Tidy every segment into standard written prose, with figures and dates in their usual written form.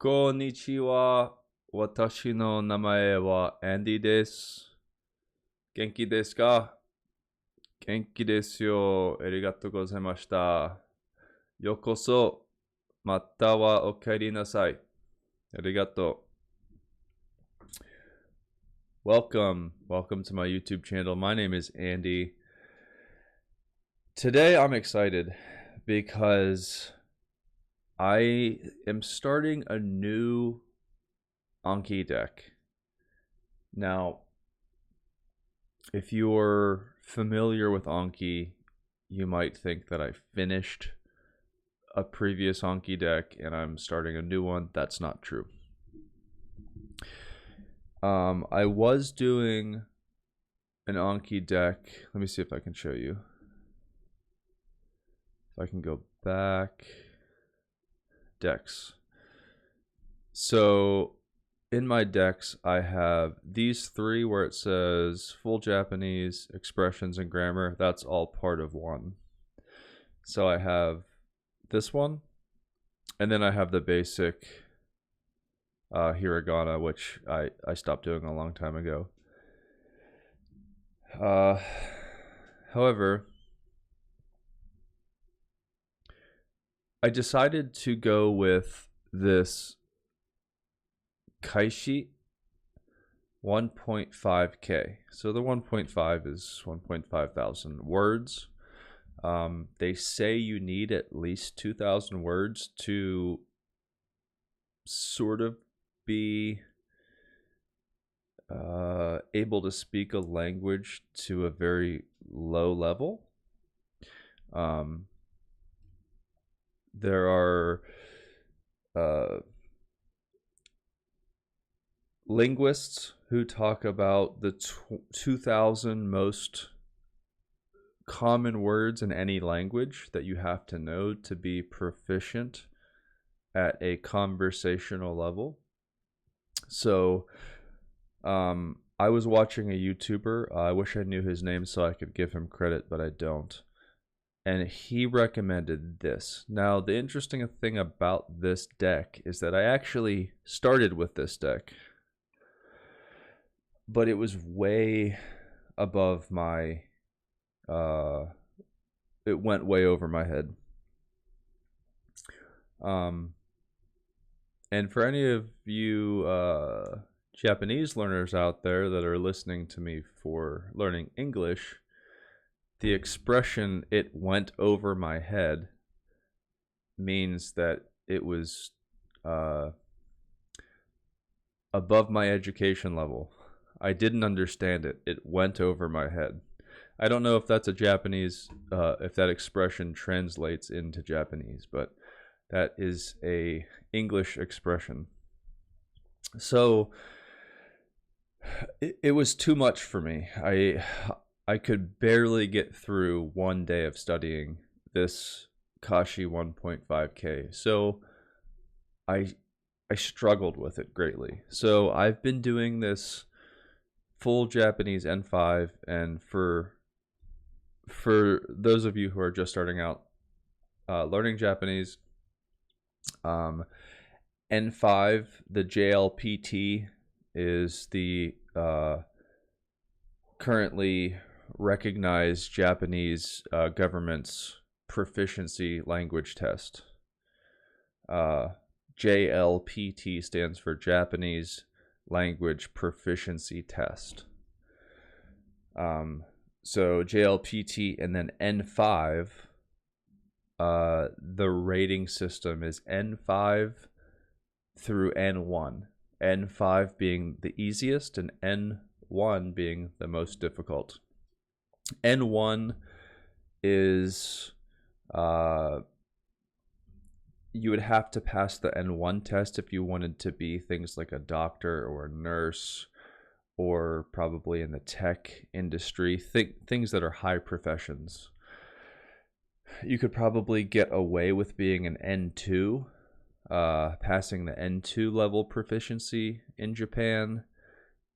こんにちは。私の名前はアンディです。元気ですか？元気ですよ。ありがとうございました。ようこそ。またはお帰りなさい。ありがとう。Welcome to my YouTube channel. My name is Andy. Today I'm excited because I am starting a new ANKI deck. Now, if you're familiar with ANKI, you might think that I finished a previous ANKI deck and I'm starting a new one. That's not true. I was doing an ANKI deck. Let me see if I can show you. If I can go back. Decks. So in my decks, I have these three where it says full Japanese, expressions, and grammar. That's all part of one. So I have this one, and then I have the basic hiragana, which I stopped doing a long time ago. However, I decided to go with this Kaishi 1.5K. So the 1.5 is 1.5 thousand words. They say you need at least 2,000 words to sort of be able to speak a language to a very low level. There are linguists who talk about the 2,000 most common words in any language that you have to know to be proficient at a conversational level. So I was watching a YouTuber. I wish I knew his name so I could give him credit, but I don't. And he recommended this. Now, the interesting thing about this deck is that I actually started with this deck, but it was way above my it went way over my head. And for any of you Japanese learners out there that are listening to me for learning English, the expression "it went over my head" means that it was above my education level. I didn't understand it. It went over my head. I don't know if that's a Japanese, if that expression translates into Japanese, but that is a English expression. So it was too much for me. I could barely get through one day of studying this Kashi 1.5K. So I struggled with it greatly. So I've been doing this full Japanese N5, and for those of you who are just starting out learning Japanese, N5, the JLPT, is the currently recognized Japanese government's proficiency language test. JLPT stands for Japanese Language Proficiency Test. So JLPT and then N5, the rating system is N5 through N1. N5 being the easiest and N1 being the most difficult. N1 is you would have to pass the N1 test if you wanted to be things like a doctor or a nurse, or probably in the tech industry, things that are high professions. You could probably get away with being an N2, passing the N2 level proficiency in Japan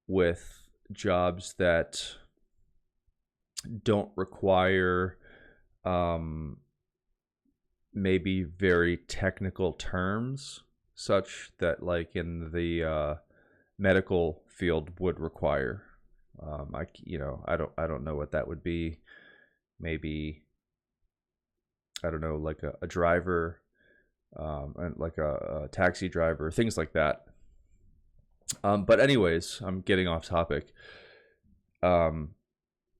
with jobs that don't require maybe very technical terms. such that like in the medical field would require. I don't know what that would be. Maybe, I don't know, like a driver, and like a taxi driver, things like that. But anyways, I'm getting off topic.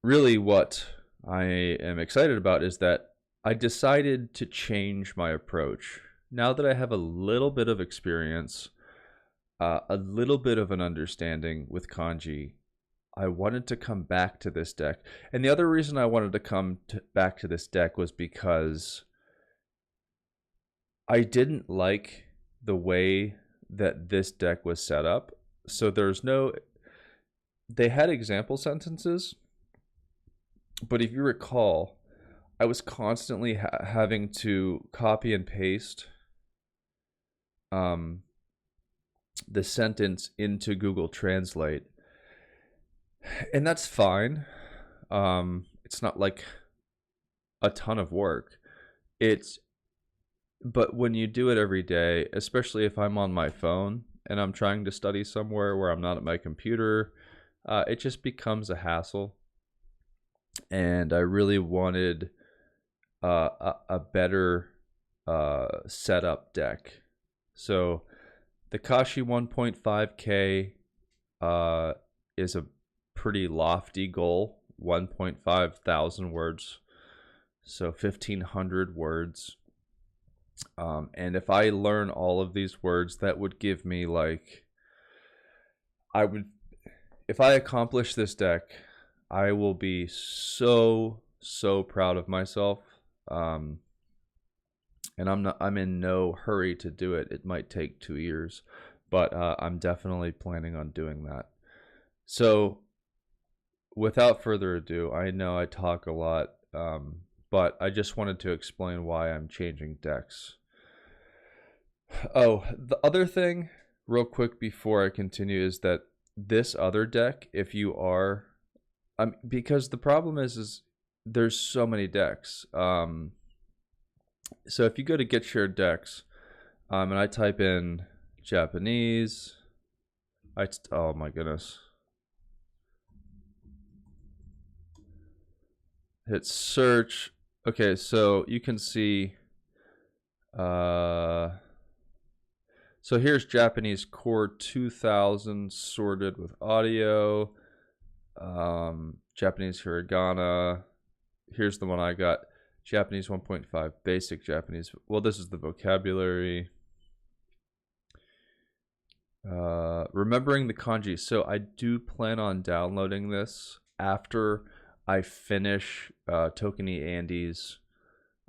Really, what I am excited about is that I decided to change my approach. Now that I have a little bit of experience, a little bit of an understanding with kanji, I wanted to come back to this deck. And the other reason I wanted to come back to this deck was because I didn't like the way that this deck was set up. So they had example sentences, but if you recall, I was constantly having to copy and paste the sentence into Google Translate. And that's fine. It's not like a ton of work. But when you do it every day, especially if I'm on my phone and I'm trying to study somewhere where I'm not at my computer, it just becomes a hassle. And I really wanted a better setup deck. So the Kashi 1.5K is a pretty lofty goal, 1.5 thousand words, so 1,500 words. And if I learn all of these words, that would give me like, if I accomplish this deck, I will be so proud of myself. And I'm in no hurry to do it. It might take 2 years, but I'm definitely planning on doing that. So without further ado, I know I talk a lot, but I just wanted to explain why I'm changing decks. Oh, the other thing, real quick before I continue, is that this other deck, if you are, because the problem is there's so many decks. So if you go to Get Shared Decks, and I type in Japanese, oh my goodness. Hit search. Okay, so you can see, so here's Japanese Core 2000 sorted with audio, Japanese Hiragana. Here's the one I got, Japanese 1.5 basic Japanese. Well, this is the vocabulary. Remembering the kanji. So I do plan on downloading this after I finish Tokenie Andy's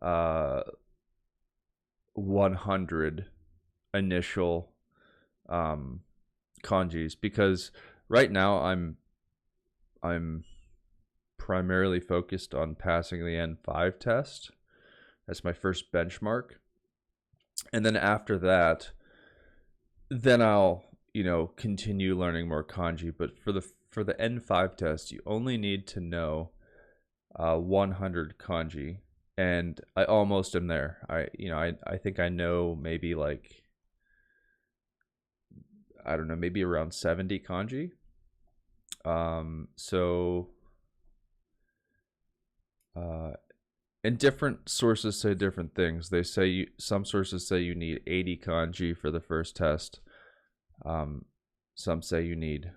100 initial kanjis, because right now I'm primarily focused on passing the N5 test. That's my first benchmark, and then after that, then I'll continue learning more kanji. But for the N5 test, you only need to know 100 kanji, and I almost am there. I think I know maybe like, I don't know, maybe around 70 kanji. And different sources say different things. They say some sources say you need 80 kanji for the first test. Some say you need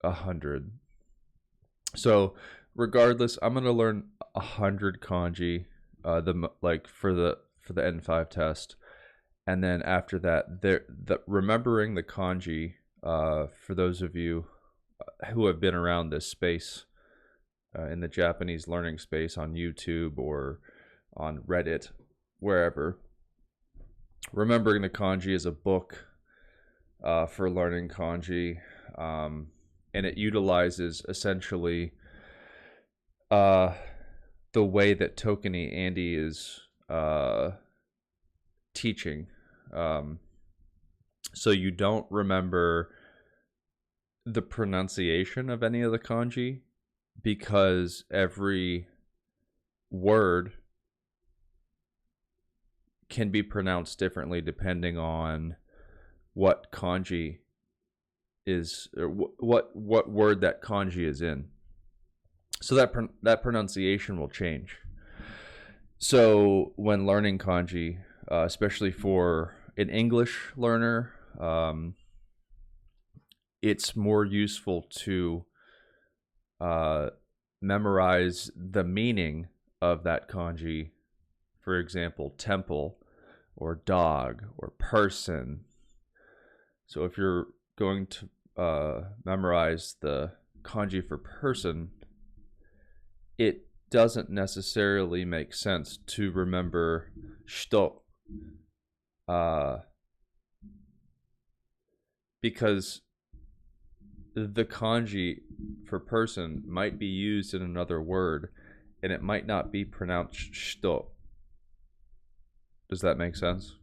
100. So regardless, I'm gonna learn 100 kanji, for the N5 test, and then after that, remembering the kanji. For those of you who have been around this space, in the Japanese learning space on YouTube or on Reddit, wherever, remembering the kanji is a book for learning kanji, and it utilizes essentially the way that Tokenie Andy is teaching. So you don't remember the pronunciation of any of the kanji, because every word can be pronounced differently depending on what kanji is, or what word that kanji is in. So that pronunciation will change. So when learning kanji, especially for an English learner, it's more useful to memorize the meaning of that kanji. For example, temple or dog or person. So if you're going to memorize the kanji for person, it doesn't necessarily make sense to remember shito, because the kanji for person might be used in another word and it might not be pronounced shito. Does that make sense?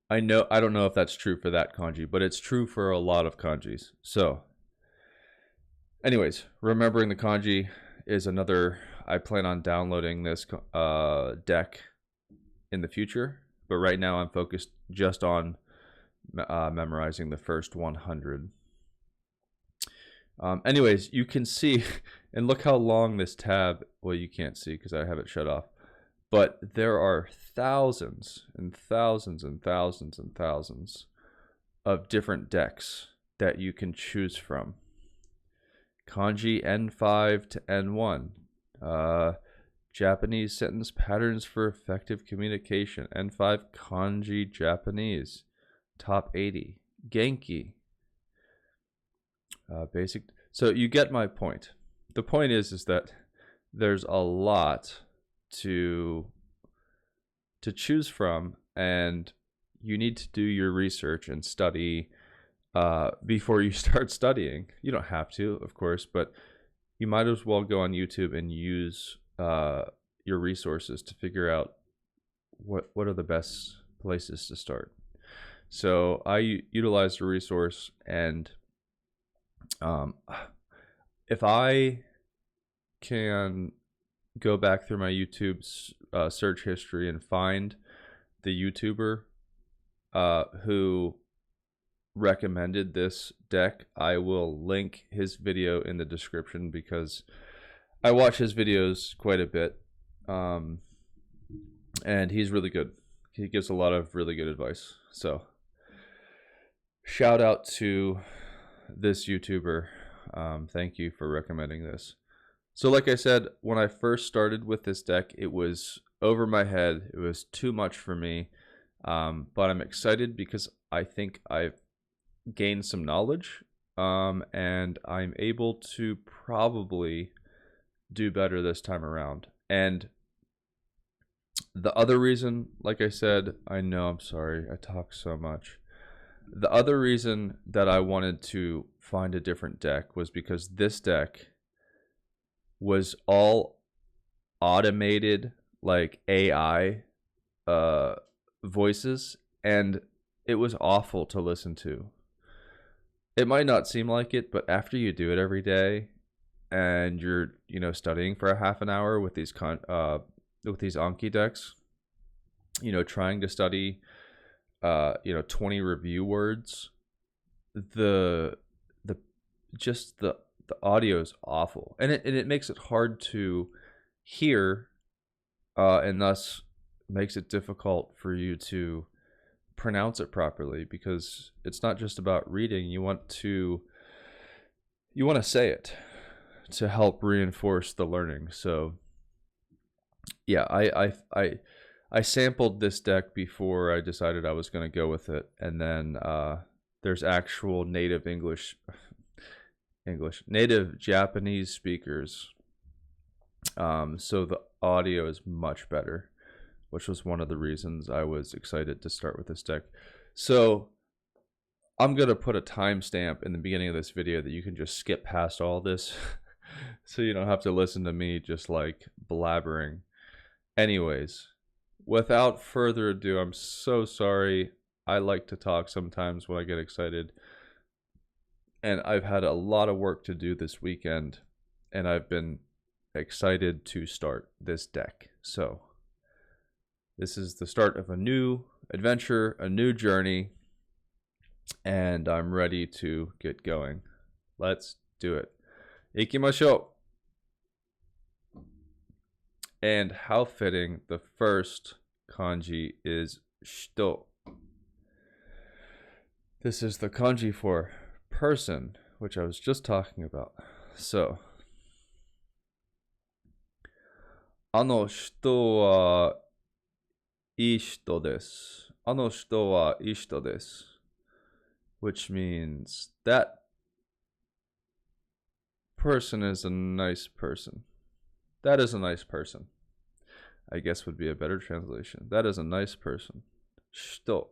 I don't know if that's true for that kanji, but it's true for a lot of kanjis. So anyways, remembering the kanji is another. I plan on downloading this deck in the future, but right now I'm focused just on memorizing the first 100. Anyways, you can see, and look how long this tab, well, you can't see because I have it shut off, but there are thousands and thousands and thousands and thousands of different decks that you can choose from. Kanji N5 to N1. Japanese sentence patterns for effective communication. N5 Kanji Japanese. Top 80. Genki. Basic. So you get my point. The point is that there's a lot to choose from, and you need to do your research and study before you start studying. You don't have to, of course, but you might as well go on YouTube and use your resources to figure out what are the best places to start. So I utilize the resource, and if I can go back through my YouTube's search history and find the YouTuber who recommended this deck, I will link his video in the description because I watch his videos quite a bit, and he's really good. He gives a lot of really good advice. So shout out to this YouTuber. Thank you for recommending this. So like I said, when I first started with this deck, it was over my head. It was too much for me, but I'm excited because I think I've gained some knowledge, and I'm able to probably do better this time around. And the other reason, like I said, I know, I'm sorry, I talk so much. The other reason that I wanted to find a different deck was because this deck was all automated, like AI voices, and it was awful to listen to. It might not seem like it, but after you do it every day and you're, studying for a half an hour with these ANKI decks, trying to study 20 review words, the audio is awful, and it makes it hard to hear, and thus makes it difficult for you to pronounce it properly, because it's not just about reading. You want to say it to help reinforce the learning. So yeah, I sampled this deck before I decided I was going to go with it, and then there's actual native native Japanese speakers, so the audio is much better, which was one of the reasons I was excited to start with this deck. So I'm going to put a timestamp in the beginning of this video that you can just skip past all this so you don't have to listen to me just like blabbering. Anyways, without further ado, I'm so sorry. I like to talk sometimes when I get excited, and I've had a lot of work to do this weekend, and I've been excited to start this deck. So this is the start of a new adventure, a new journey, and I'm ready to get going. Let's do it. 行きましょう. And how fitting the first kanji is shito. This is the kanji for person, which I was just talking about. So, あの人はいい人です。あの人はいい人です。Which means that person is a nice person. That is a nice person, I guess would be a better translation. That is a nice person. 人。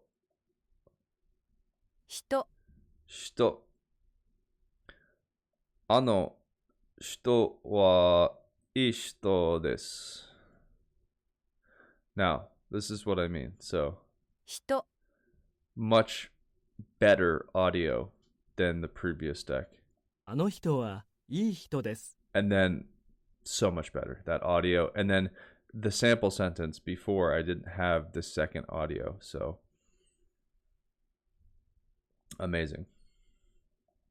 人。あの人はいい人です。Now, this is what I mean. So, 人 much better audio than the previous deck. あの人はいい人です。 And then so much better, that audio. And then the sample sentence before, I didn't have the second audio. So, amazing.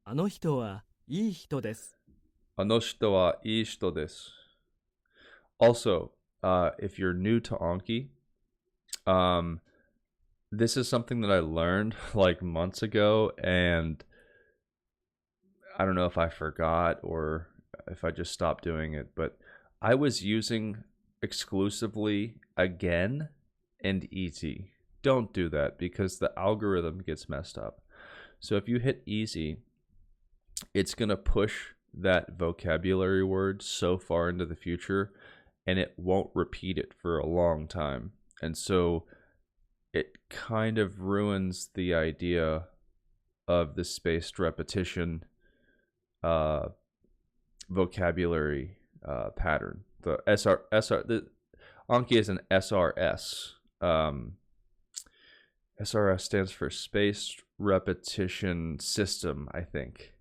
あの人はいい人です。あの人はいい人です. Also, if you're new to Anki, this is something that I learned like months ago, and I don't know if I forgot or if I just stopped doing it, but I was using exclusively again and easy. Don't do that because the algorithm gets messed up. So if you hit easy, it's going to push that vocabulary word so far into the future, and it won't repeat it for a long time. And so it kind of ruins the idea of the spaced repetition vocabulary pattern. The the Anki is an SRS. SRS stands for Spaced Repetition System, I think.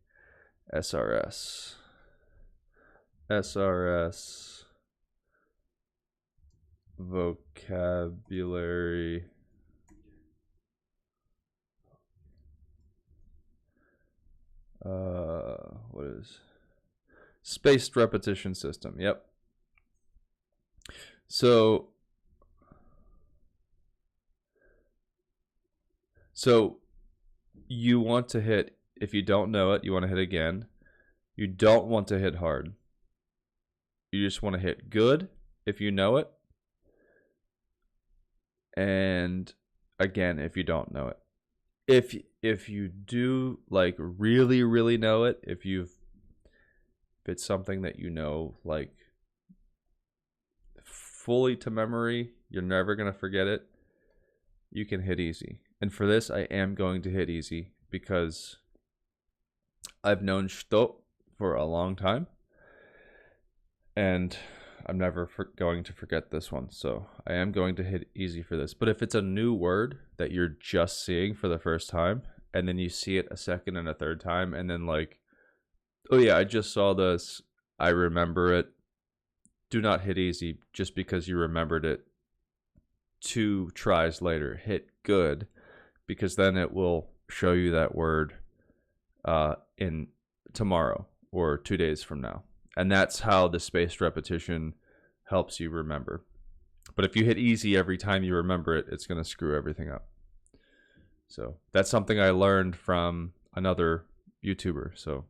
SRS. Vocabulary. What is spaced repetition system? Yep. So you want to hit, if you don't know it, you want to hit again. You don't want to hit hard. You just want to hit good if you know it. And again, if you don't know it. If you do like really know it, if it's something that you know like fully to memory, you're never going to forget it, you can hit easy. And for this, I am going to hit easy because I've known shito for a long time, and I'm never going to forget this one. So I am going to hit easy for this. But if it's a new word that you're just seeing for the first time, and then you see it a second and a third time, and then like, oh yeah, I just saw this, I remember it, do not hit easy just because you remembered it 2 tries later. Hit good, because then it will show you that word in tomorrow or 2 days from now. And that's how the spaced repetition helps you remember. But if you hit easy every time you remember it, it's going to screw everything up. So that's something I learned from another YouTuber. So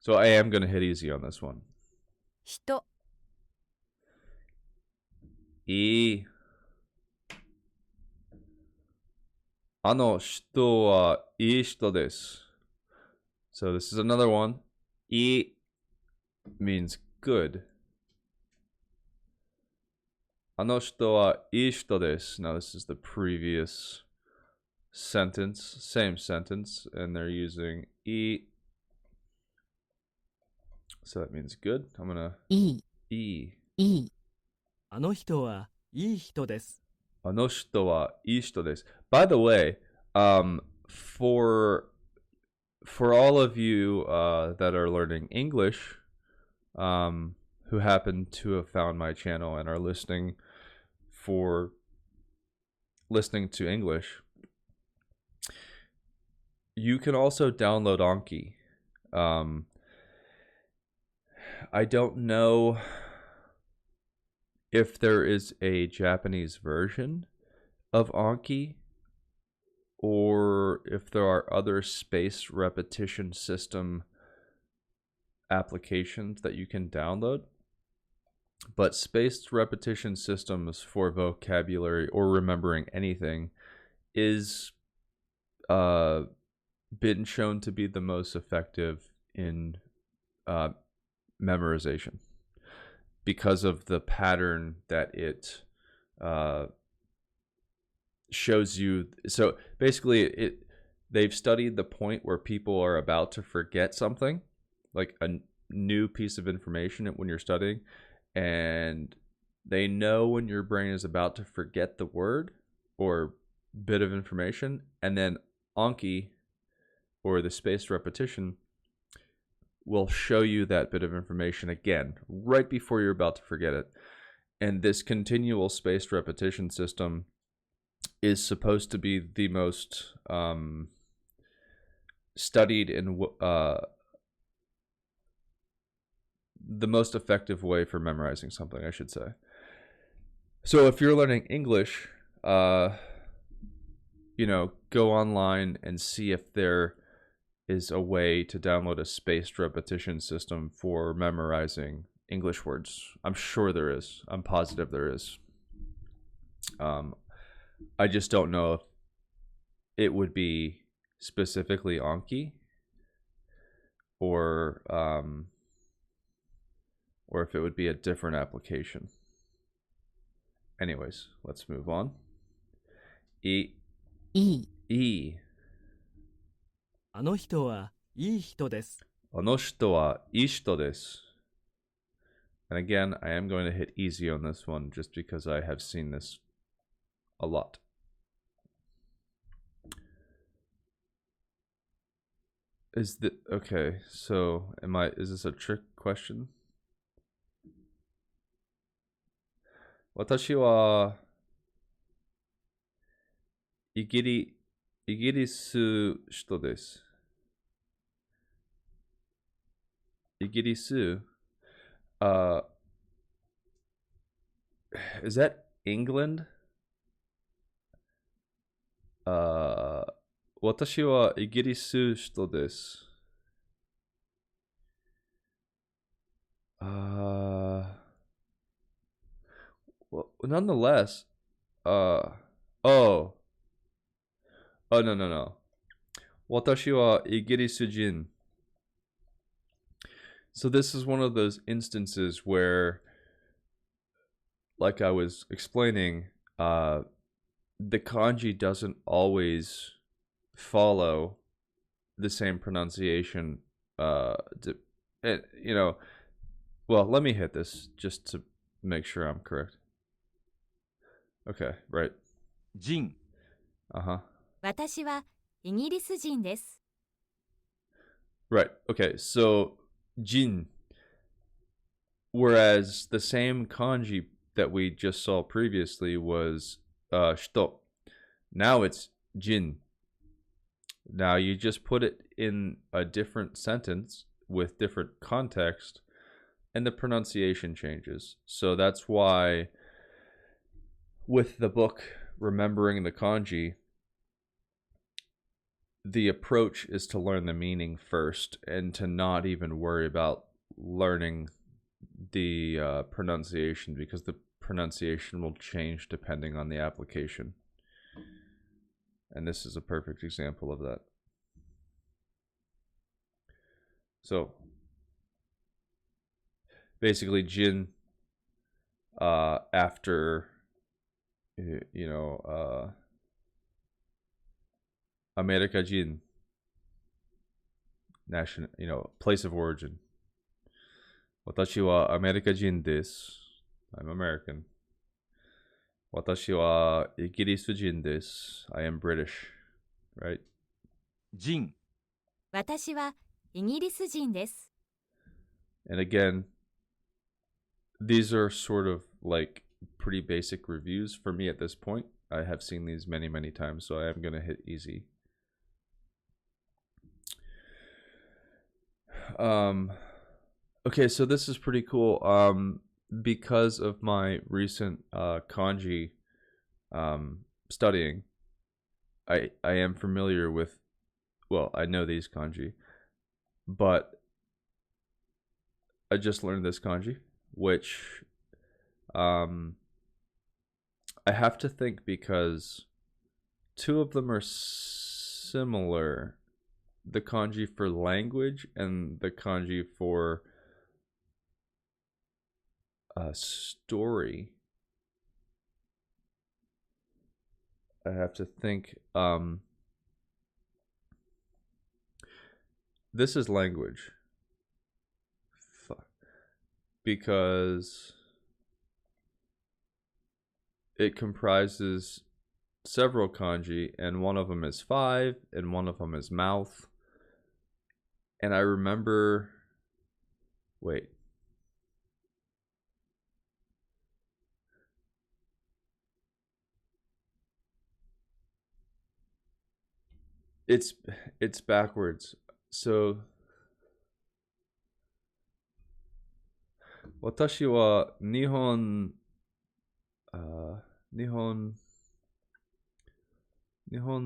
I am going to hit easy on this one. 人いい。あの人はいい人です. So this is another one. いい means good. あの人はいい人です. Now this is the previous sentence, same sentence, and they're using いい. So that means good. I'm gonna いいいい。いいあの人はいい人です。あの人はいい人です. By the way, for all of you that are learning English, who happen to have found my channel and are listening for listening to English, you can also download ANKI. I don't know if there is a Japanese version of ANKI or if there are other space repetition system applications that you can download. But spaced repetition systems for vocabulary or remembering anything is been shown to be the most effective in memorization because of the pattern that it shows you. So basically, they've studied the point where people are about to forget something, like a new piece of information when you're studying, and they know when your brain is about to forget the word or bit of information, and then ANKI, or the spaced repetition, will show you that bit of information again right before you're about to forget it. And this continual spaced repetition system is supposed to be the most studied and the most effective way for memorizing something, I should say. So if you're learning English, go online and see if there is a way to download a spaced repetition system for memorizing English words. I'm sure there is. I'm positive there is. I just don't know if it would be specifically ANKI or if it would be a different application. Anyways, let's move on. E. いい。 E. あの人はいい人です。あの人はいい人です. And again, I am going to hit easy on this one just because I have seen this a lot. Okay, so is this a trick question? 私はイギリス人です。イギリス is that England? 私はイギリス人です。Well, nonetheless, no. 私はイギリス人. So this is one of those instances where, like I was explaining, the kanji doesn't always follow the same pronunciation. Well, let me hit this just to make sure I'm correct. Okay, right. 人。私はイギリス人です。 Right. Okay, so Jin. Whereas the same kanji that we just saw previously was shito. Now it's Jin. Now you just put it in a different sentence with different context and the pronunciation changes. So that's why with the book Remembering the Kanji, the approach is to learn the meaning first and to not even worry about learning the pronunciation, because the pronunciation will change depending on the application. And this is a perfect example of that. So basically Jin after America Jin, national, place of origin. 私はアメリカ人です. I'm American. 私はイギリス人です. I am British. Right? 人。私はイギリス人です。 And again, these are sort of like pretty basic reviews for me at this point. I have seen these many, many times, so I am going to hit easy. Okay, so this is pretty cool. Because of my recent kanji studying, I am familiar with, well, I know these kanji, but I just learned this kanji, which I have to think because two of them are similar. The kanji for language and the kanji for story. I have to think. This is language. Because it comprises several kanji, and one of them is 5, and one of them is mouth. And I remember, wait. It's backwards. So 私は日本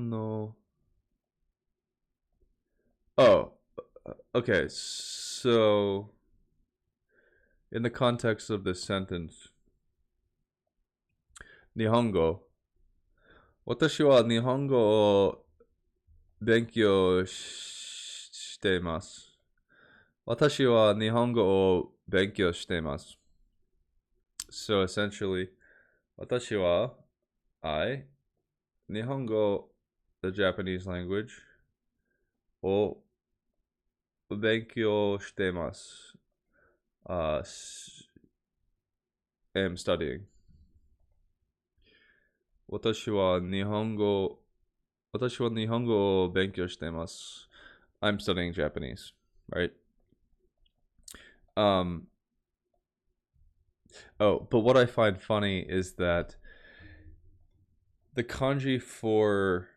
の Oh, okay. So in the context of this sentence, 日本語私は日本語を勉強しています。私は日本語を勉強しています。So essentially, 私は I 日本語 the Japanese language を勉強しています。am studying. 私は日本語を勉強しています。I'm studying Japanese, right? Oh, but what I find funny is that the kanji for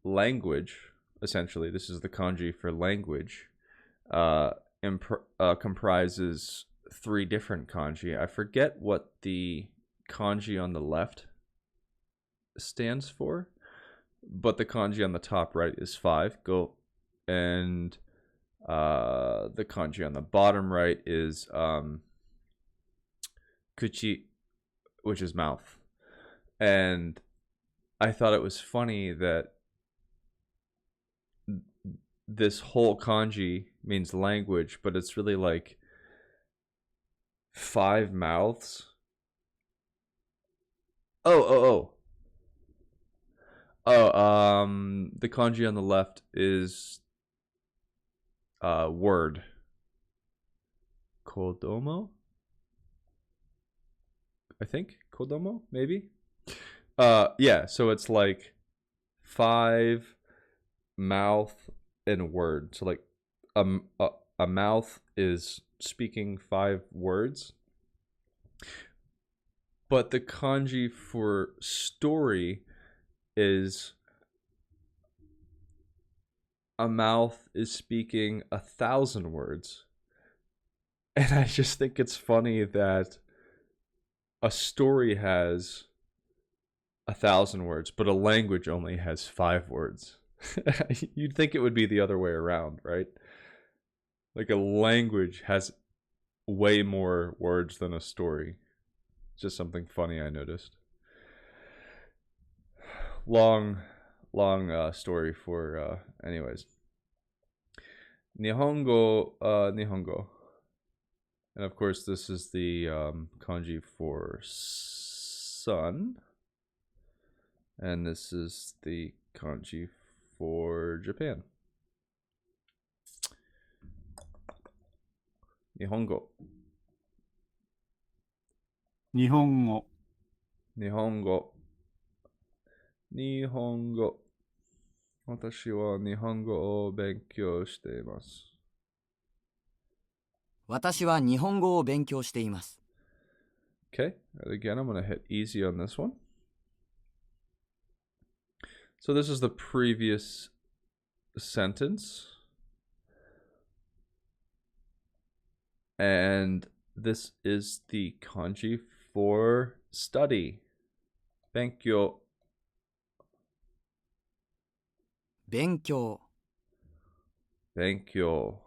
language, essentially, this is the kanji for language, comprises 3 different kanji. I forget what the kanji on the left stands for, but the kanji on the top right is 5. Go. And the kanji on the bottom right is kuchi, which is mouth. And I thought it was funny that this whole kanji means language, but it's really like 5 mouths. The kanji on the left is word. Kodomo? I think kodomo, maybe. Yeah, so it's like 5 mouth and word. So like a mouth is speaking 5 words. But the kanji for story is a mouth is speaking 1,000 words. And I just think it's funny that a story has 1,000 words, but a language only has 5 words. You'd think it would be the other way around, right? Like a language has way more words than a story. Just something funny I noticed. Long story for anyways. Nihongo. And of course this is the kanji for sun. And this is the kanji for Japan. Nihongo. 日本語 Nihongo. 私は日本語を勉強しています。私は日本語を勉強しています。Okay, and again, I'm going to hit easy on this one. So this is the previous sentence. And this is the kanji for study. Benkyo. 勉強 Benkyo.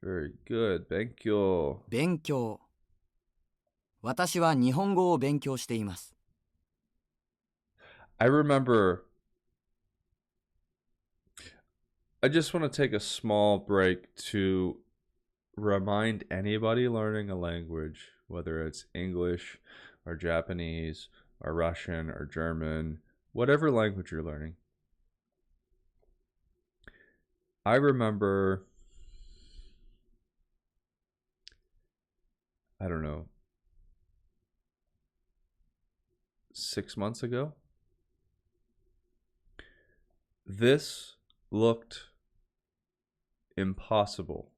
Very good. Benkyo. 勉強私は日本語を勉強しています I remember. I just want to take a small break to remind anybody learning a language, whether it's English or Japanese or Russian or German, whatever language you're learning. I remember, I don't know, 6 months ago, this looked impossible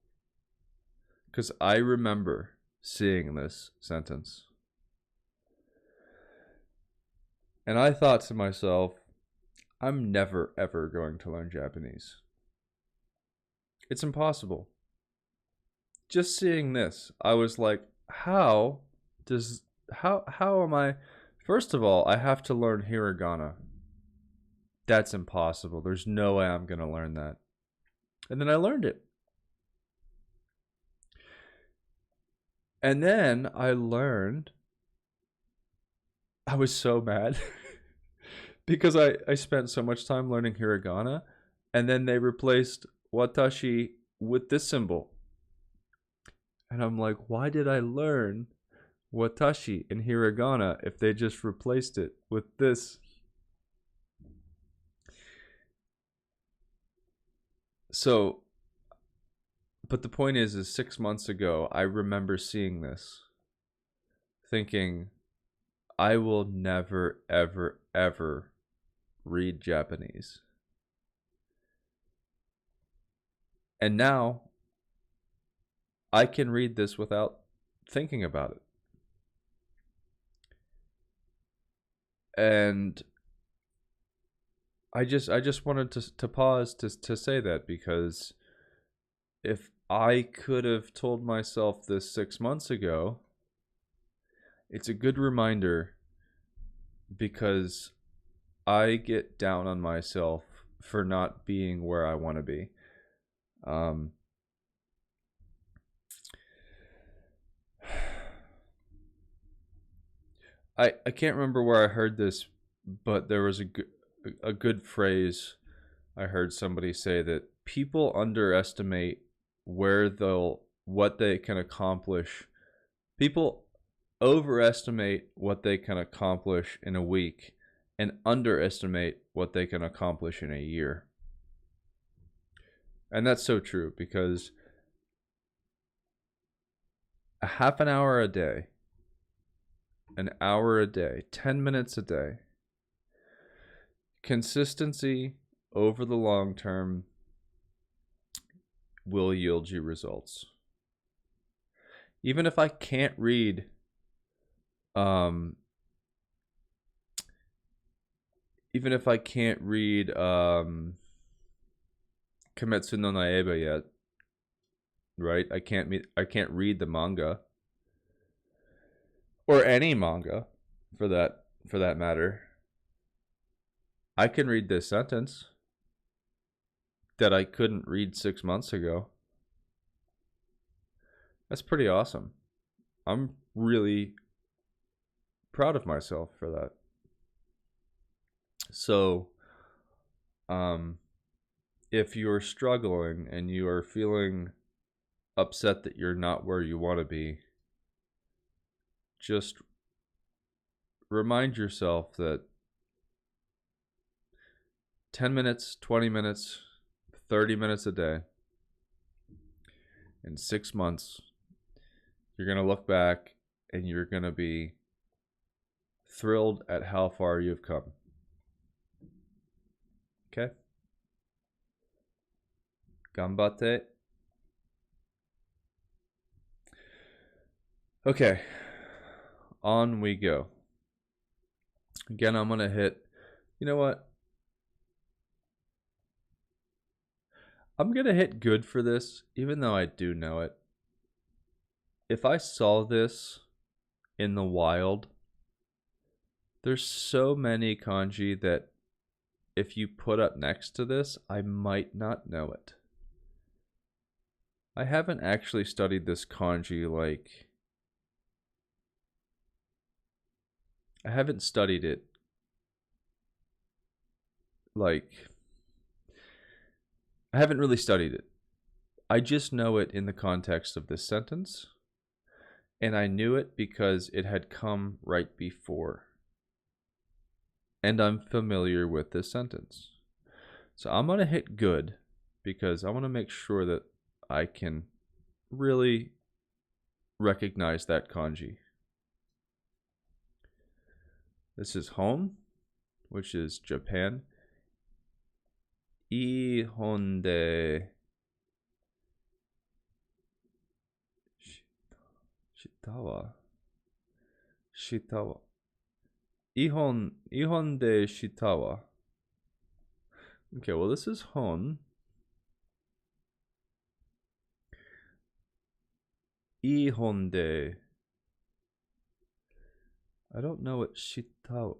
because I remember seeing this sentence. And I thought to myself, I'm never ever going to learn Japanese. It's impossible. Just seeing this, I was like, how am I? First of all, I have to learn hiragana. That's impossible. There's no way I'm going to learn that. And then I learned it. And then I learned, I was so mad because I spent so much time learning hiragana, and then they replaced watashi with this symbol. And I'm like, why did I learn watashi in hiragana if they just replaced it with this? So, but the point is 6 months ago, I remember seeing this, thinking, I will never, ever, ever read Japanese. And now, I can read this without thinking about it. And I just wanted to pause to say that, because if I could have told myself this 6 months ago, it's a good reminder, because I get down on myself for not being where I want to be. I can't remember where I heard this, but there was a good phrase I heard somebody say, that people underestimate what they can accomplish. People overestimate what they can accomplish in a week and underestimate what they can accomplish in a year. And that's so true, because a half an hour a day, an hour a day, 10 minutes a day, consistency over the long term will yield you results. Even if I can't read Kimetsu no Naeba yet, right? I can't read the manga, or any manga for that matter. I can read this sentence that I couldn't read 6 months ago. That's pretty awesome. I'm really proud of myself for that. So, if you're struggling and you are feeling upset that you're not where you want to be, just remind yourself that 10 minutes, 20 minutes, 30 minutes a day, in 6 months, you're going to look back and you're going to be thrilled at how far you've come. Okay? Ganbatte. Okay. On we go. Again, I'm going to hit, you know what? I'm going to hit good for this, even though I do know it. If I saw this in the wild, there's so many kanji that if you put up next to this, I might not know it. I haven't actually studied this kanji like... I haven't studied it like... I haven't really studied it. I just know it in the context of this sentence, and I knew it because it had come right before. And I'm familiar with this sentence. So I'm going to hit good because I want to make sure that I can really recognize that kanji. This is hon, which is Japan. Ihon de shitawa. Shitawa. Ihon de shitawa. Okay, well this is hon. Ihon de. I don't know what shitawa.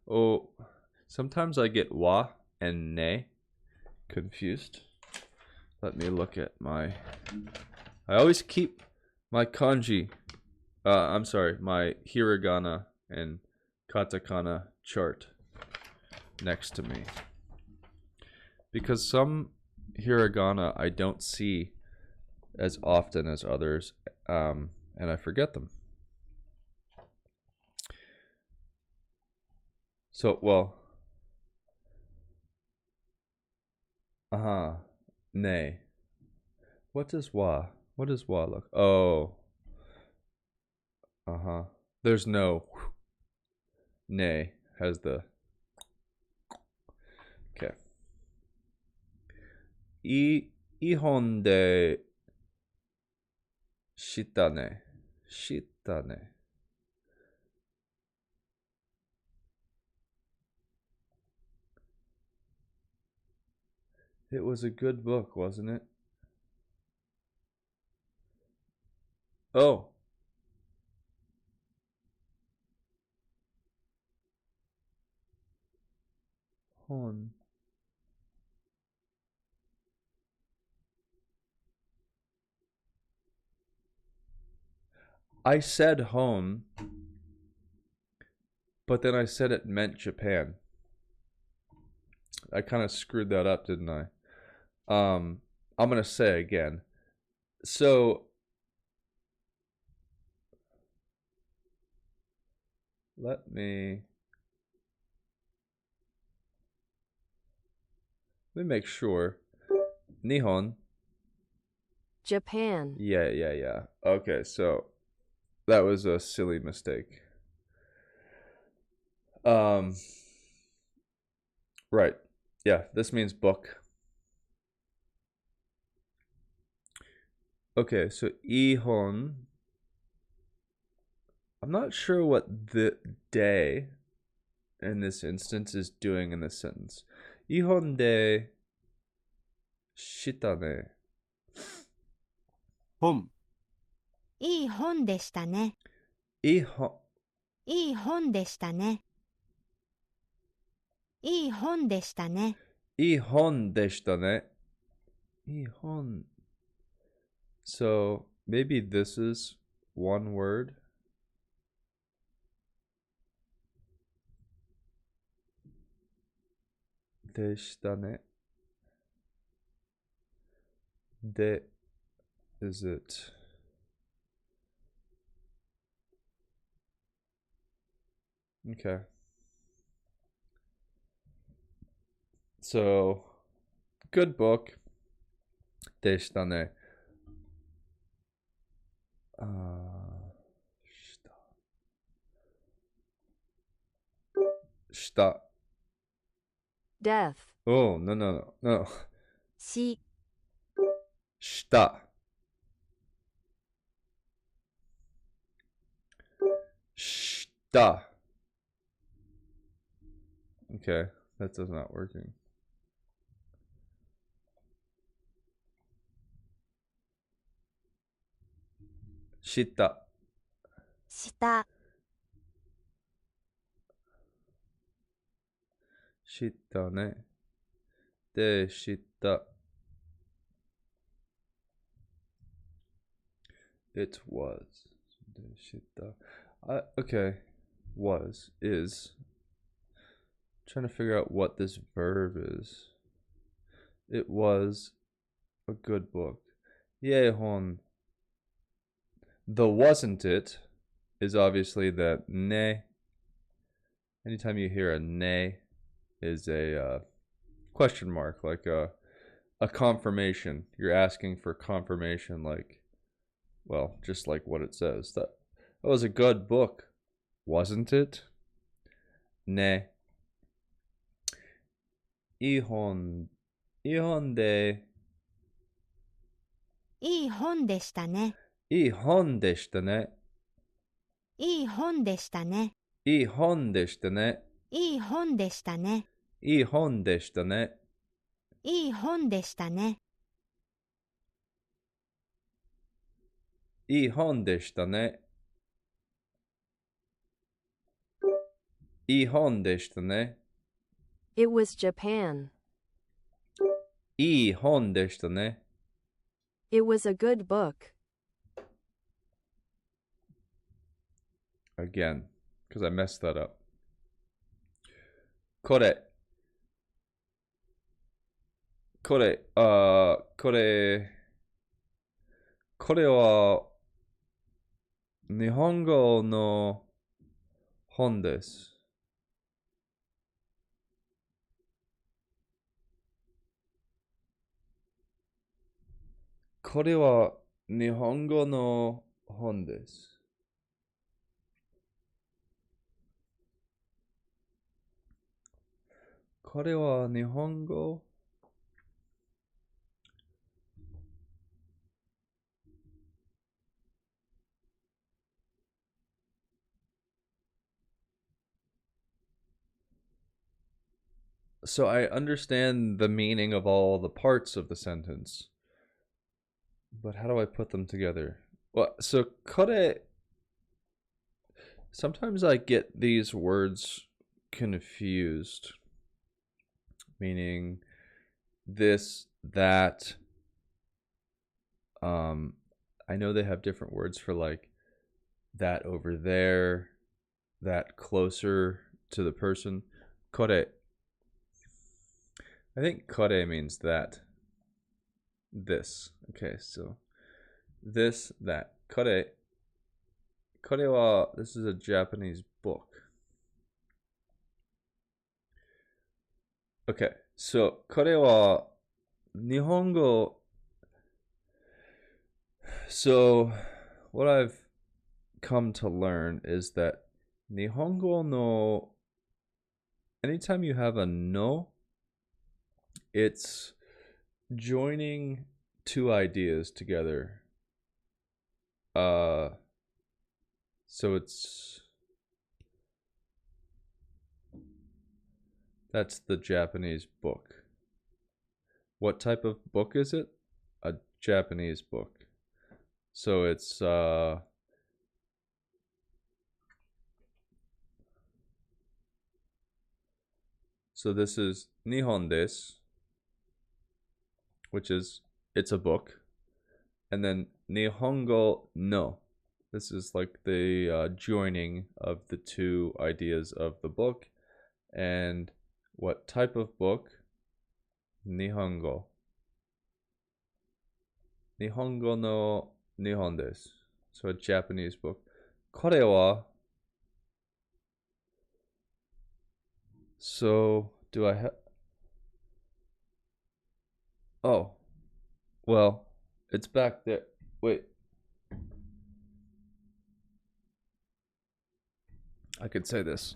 Oh, sometimes I get wa and ne confused. Let me look at my... I always keep my kanji, I'm sorry, my hiragana and katakana chart next to me. Because some hiragana I don't see as often as others, and I forget them. So, well, nay. What does wa look? Oh, there's no nay, has the... Okay. Ihon de shitane. Shitane. It was a good book, wasn't it? Oh. Hon. I said hon, but then I said it meant Japan. I kind of screwed that up, didn't I? I'm going to say again. So, let me make sure. Nihon. Japan. Yeah. Okay, so that was a silly mistake. Right. Yeah, this means book. Okay, so ihon. I'm not sure what the day in this instance is doing in this sentence. Ihon de shitane. 本、いい本でしたね。 Ihon. いい本でしたね。いい本でしたね。 Ihon deshita ne. Ihon. So maybe this is one word. Deshita ne. De, is it? Okay. So, good book. Deshita ne. Shita. Death. Oh, no. し、 Shita. Da. Okay, that does not working. Shita. 下 Shita ne. De shita. It was. De shita. Okay. Was. Is. Trying to figure out what this verb is. It was a good book. Yehon. The wasn't it is obviously that ne. Anytime you hear a ne is a question mark, like a confirmation. You're asking for confirmation, like, well, just like what it says. That was a good book, wasn't it? Ne. Ihon de いい本でしたね ihon deshita ne. いい本でしたね Ihon deshita ne. いい本でしたね Ihon deshita ne. いい本でしたね Ihon deshita ne. Ihon deshita ne. It was Japan. Ihon deshita ne. It was a good book. Again, because I messed that up. Kore. Kore. Kore. これは日本語の本です。これは日本語の本です。これは日本語 So I understand the meaning of all the parts of the sentence, but how do I put them together? Well, so kore. Sometimes I get these words confused, meaning this, that. I know they have different words for like that over there, that closer to the person. Kore. I think kore means that. This. Okay, so this, that. Kore. Kore wa, this is a Japanese book. Okay, so kore wa Nihongo. So what I've come to learn is that Nihongo no, anytime you have a no, it's joining two ideas together. So that's the Japanese book. What type of book is it? A Japanese book. So it's so this is Nihon desu, which is it's a book, and then Nihongo no. This is like the joining of the two ideas of the book. And what type of book? Nihongo. Nihongo no Nihon desu. So a Japanese book. Kore wa. So do I have? Oh, well, it's back there. Wait. I could say this.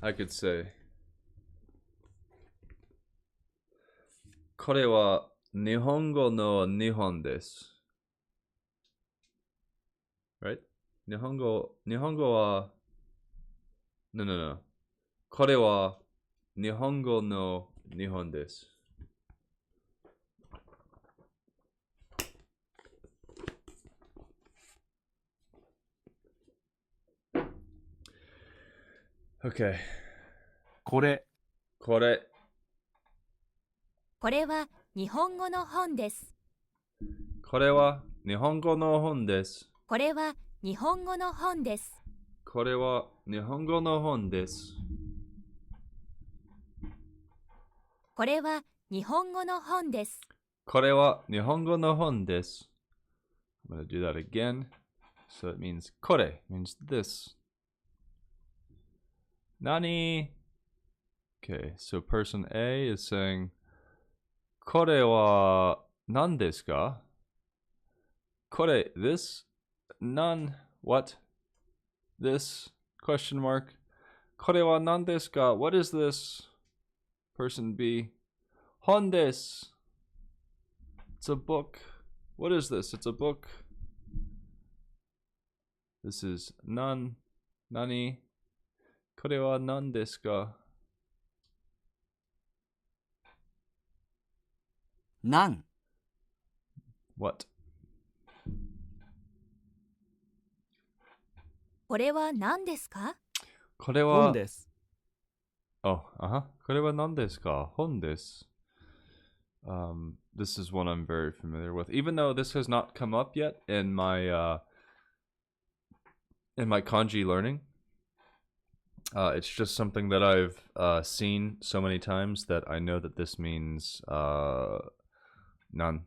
I could say これは日本語の日本です。Right? 日本語は No. これは日本語の日本です。Okay. これ、これは日本語の本です。これは日本語の本です。これは日本語の本です。これは日本語の本です。これは日本語の本です。これは日本語の本です。I'm going to do that again. So it means これ means this. Nani? Okay, so person A is saying これは何ですか? これ this? None? What? This? Question mark. これは何ですか? What is this? Person B. 本です. It's a book. What is this? It's a book. This is none. Nani? これは何ですか? 何 What? これは何ですか？これは本です。Oh,これは何ですか? 本です. This is one I'm very familiar with, even though this has not come up yet in my kanji learning. It's just something that I've seen so many times that I know that this means none.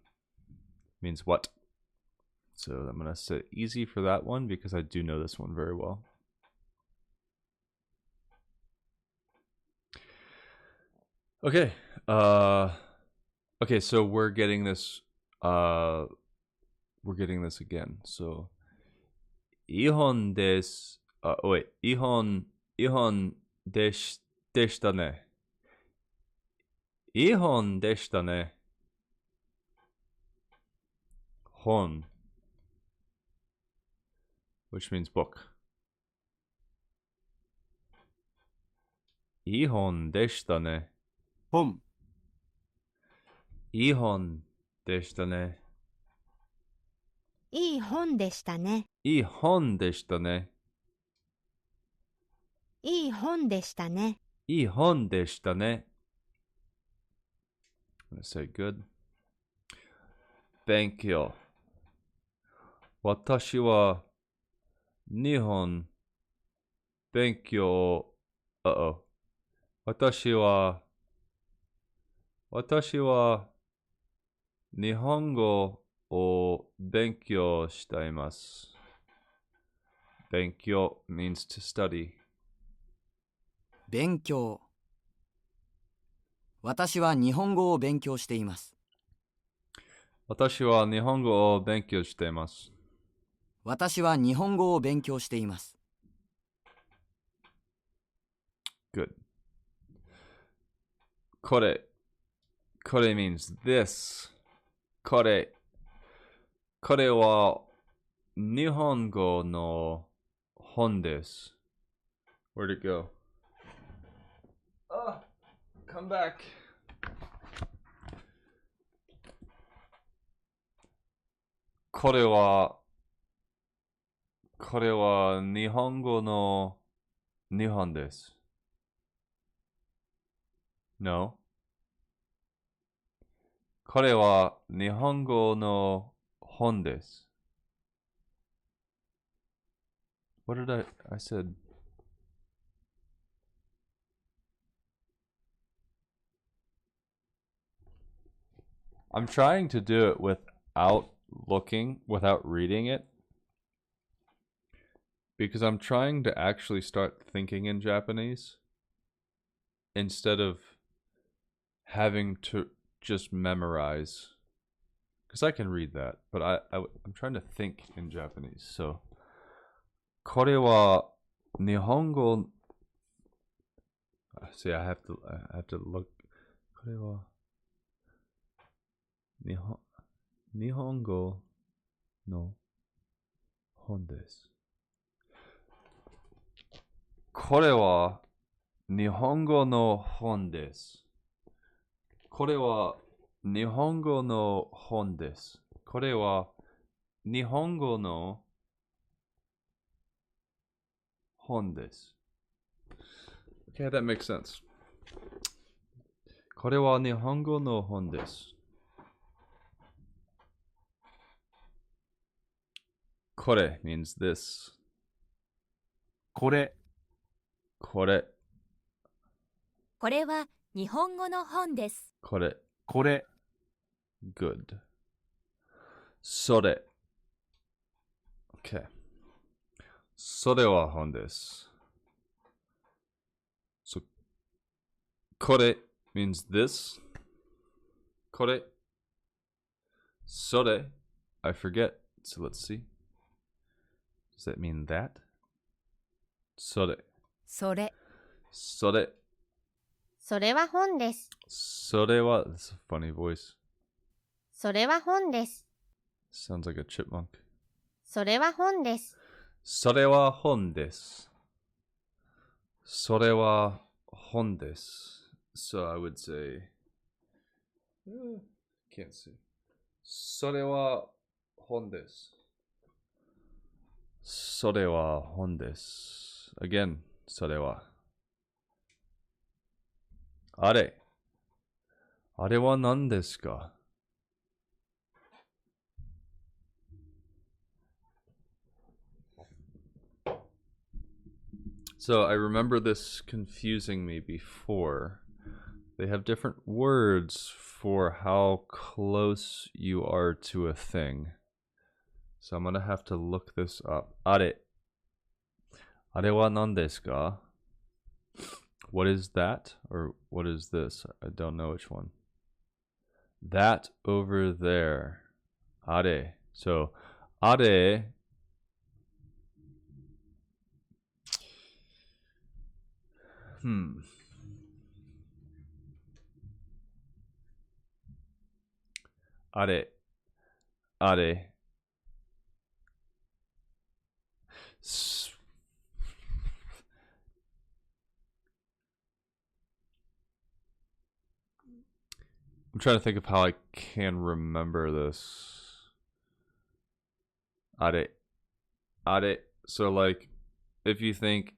Means what? So I'm gonna say easy for that one because I do know this one very well. Okay. Okay, so we're getting this again. So イホンです。wait, イホンでしたね。イホンでしたね。本 which means book. イホンでしたね。本、イホンでしたね。いい本でしたね。いい本でしたね。いい本でしたね。いい本でしたね。I'm gonna say good. 勉強。私は日本勉強。私は日本語を勉強しています。勉強 means to study. 勉強。私は日本語を勉強しています。私は日本語を勉強しています。私は日本語を勉強しています。Good. これ means this. これは日本語の本です。Where'd it go? Come back. これは日本語の日本です。No. これは日本語の本です。What did I said. I'm trying to do it without reading it. Because I'm trying to actually start thinking in Japanese instead of having to just memorize. Because I can read that, but I'm trying to think in Japanese. So, これは日本語 See, I have to look. これは Nihongo no hon desu. これは日本語の本です。これは日本語の本です。これは日本語の本です。Okay, that makes sense. これは日本語の本です。これ means this. これ、これ、これは日本語の本です。これ、これ、 good. それ。Okay. それは本です。So, これ means this. これ。それ。I forget. So let's see. Does that mean that? それ。それ。それ。それは本です。それは That's a funny voice. それは本です。Sounds like a chipmunk. それは本です。それは本です。それは本です。So I would say, can't see. それは本です。それは本です。Again, それは。あれ。あれは何ですか? So I remember this confusing me before. They have different words for how close you are to a thing. So I'm gonna have to look this up. あれ。あれは何ですか? What is that? Or what is this? I don't know which one. That over there. あれ. So, あれ. Hmm. あれ。あれ. I'm trying to think of how I can remember this. あれ. あれ. So like, if you think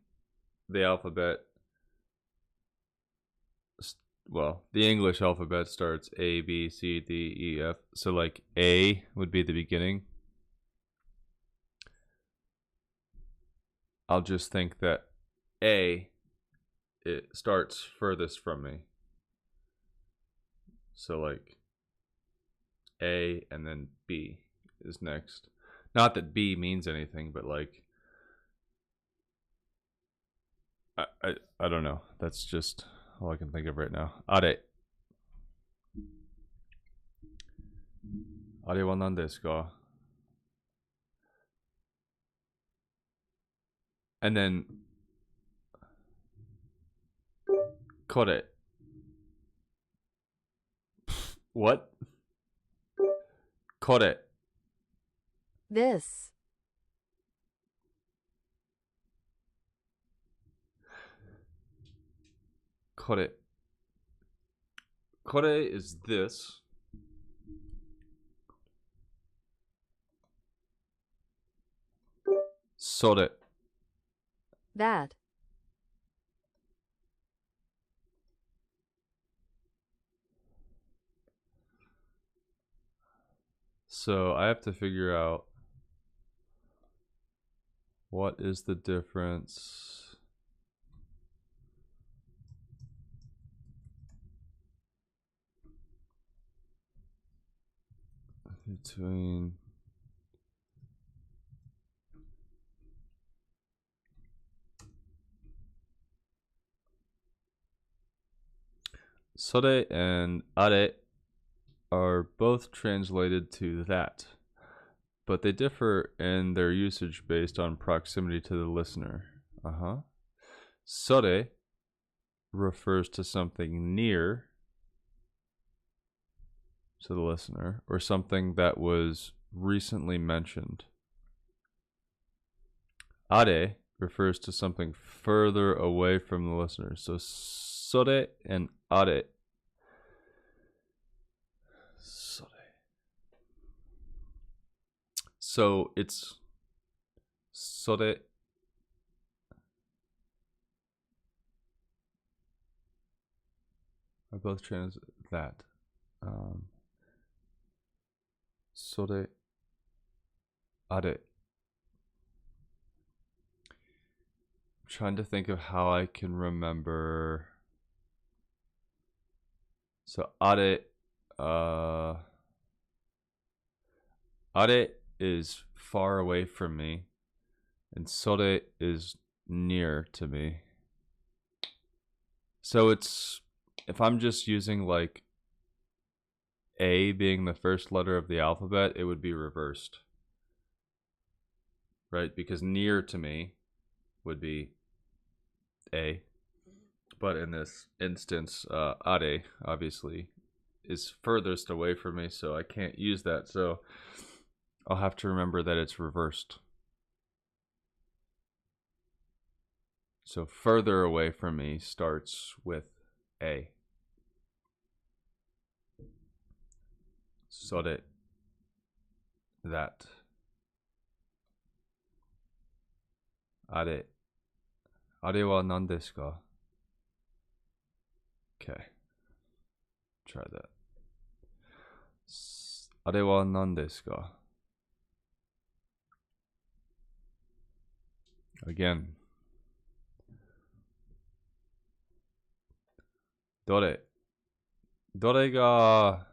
the alphabet, well, the English alphabet starts A, B, C, D, E, F. So like A would be the beginning. I'll just think that A, it starts furthest from me. So like A and then B is next. Not that B means anything, but like I don't know. That's just all I can think of right now. あれ. あれは何ですか? And then これ. What? これ. This. これ. これ is this. それ. That. So I have to figure out what is the difference between sore and are are both translated to that, but they differ in their usage based on proximity to the listener. Sore refers to something near, to the listener, or something that was recently mentioned. Are refers to something further away from the listener. So sore and are. Sore. So it's sore. I both translate that. Sore are. I'm trying to think of how I can remember. So are is far away from me, and sore is near to me. So it's, if I'm just using like A being the first letter of the alphabet, it would be reversed. Right? Because near to me would be A. But in this instance, are obviously is furthest away from me, so I can't use that. So I'll have to remember that it's reversed. So further away from me starts with A. So that. Are wa nan desu ka? Okay. Try that. Are wa nan desu ka? Again. Dore ga.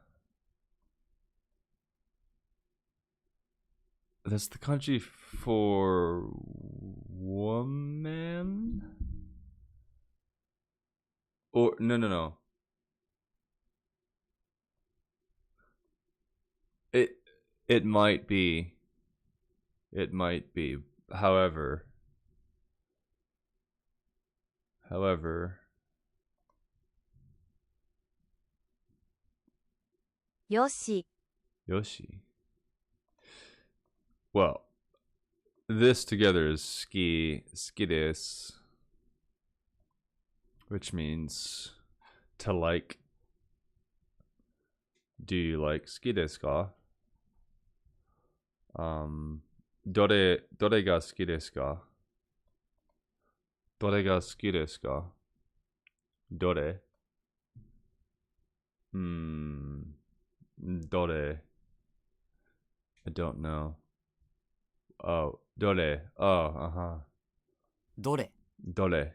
That's the kanji for woman? Or no. It might be. It might be. However. Yoshi. Yoshi. Well, this together is ski desu, which means to like. Do you like ski desu ka? Dore ga suki desu ka? Dore ga suki desu ka? Dore? Dore. I don't know. Oh, dore. Oh, どれ Dore.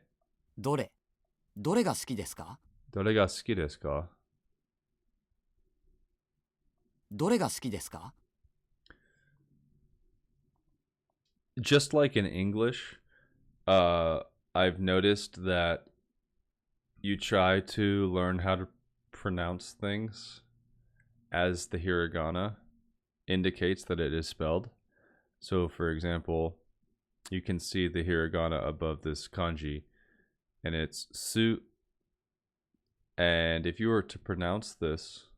どれどれが好きですか Dore ga suki desu ka? どれが好きですか Just like in English, I've noticed that you try to learn how to pronounce things as the hiragana indicates that it is spelled. So, for example, you can see the hiragana above this kanji, and it's su. And if you were to pronounce this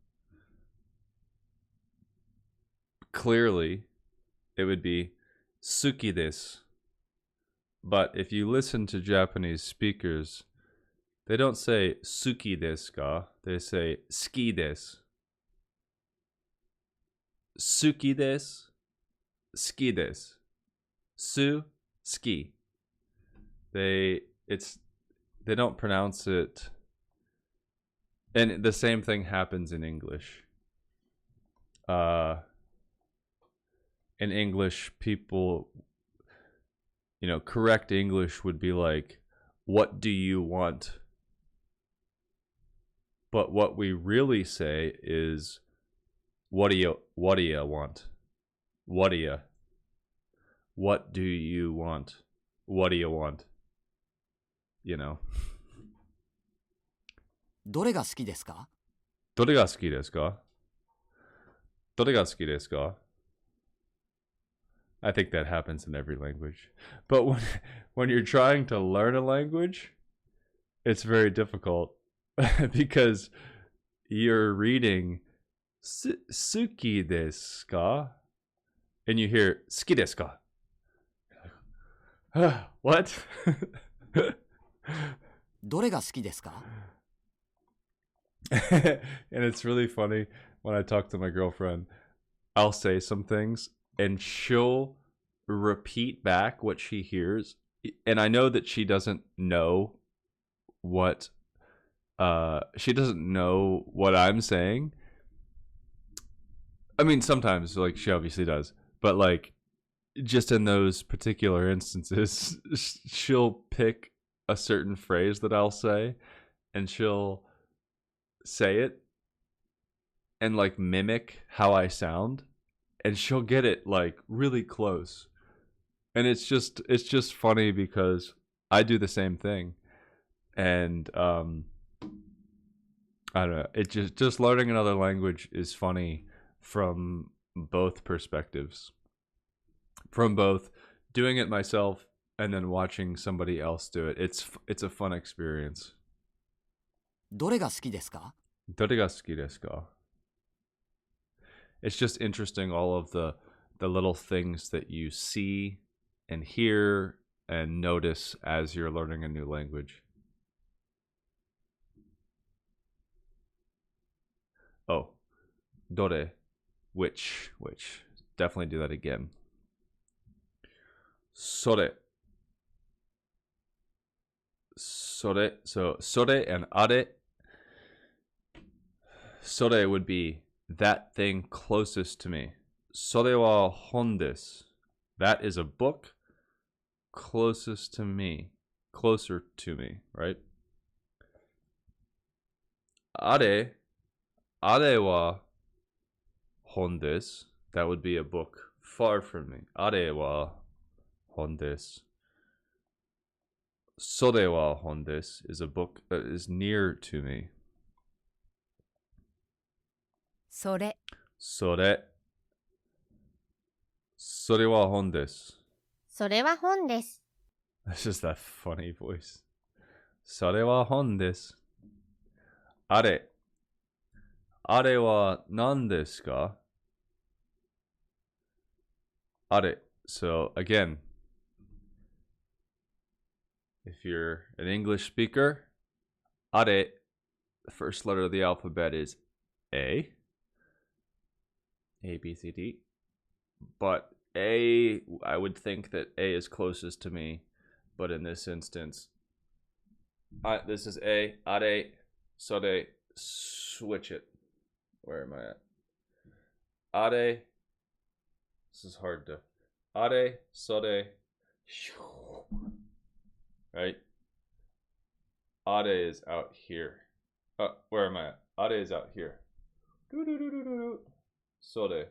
clearly, it would be suki desu. But if you listen to Japanese speakers, they don't say suki desu ka, they say ski desu. Suki desu, ski desu. Su, ski. They don't pronounce it. And the same thing happens in English. In English, people, correct English would be like, what do you want? But what we really say is, what do you want? What do you want? What do you want? どれが好きですか どれが好きですか? どれが好きですか? I think that happens in every language. But when you're trying to learn a language, it's very difficult because you're reading Suki desu ka? And you hear suki desu ka? What? どれが好きですか？ And it's really funny when I talk to my girlfriend. I'll say some things and she'll repeat back what she hears. And I know that she doesn't know what I'm saying. I mean, sometimes like she obviously does, but like just in those particular instances, she'll pick a certain phrase that I'll say and she'll say it and like mimic how I sound, and she'll get it like really close. And it's just funny because I do the same thing. And I don't know, it just learning another language is funny from both perspectives. From both doing it myself and then watching somebody else do it. It's a fun experience. どれが好きですか？ Dore ga suki desu ka? It's just interesting, all of the little things that you see and hear and notice as you're learning a new language. Oh, dore, which. Definitely do that again. Sore. So sore and are. Sore would be that thing closest to me. Sore wa hon desu. That is a book closest to me. Closer to me, right? Are wa hon desu. That would be a book far from me. Are wa hon desu. Sore wa hon desu is a book that is near to me. それ、それは本です。それは本です。That's just that funny voice. それは本です。あれは何ですか？あれ。So again, if you're an English speaker, あれ, the first letter of the alphabet is A. A, B, C, D. But A, I would think that A is closest to me. But in this instance, this is A, are, sore, switch it. Where am I at? Are, this is hard to, are, sore, right? Are is out here. Where am I at? Are is out here. Sore.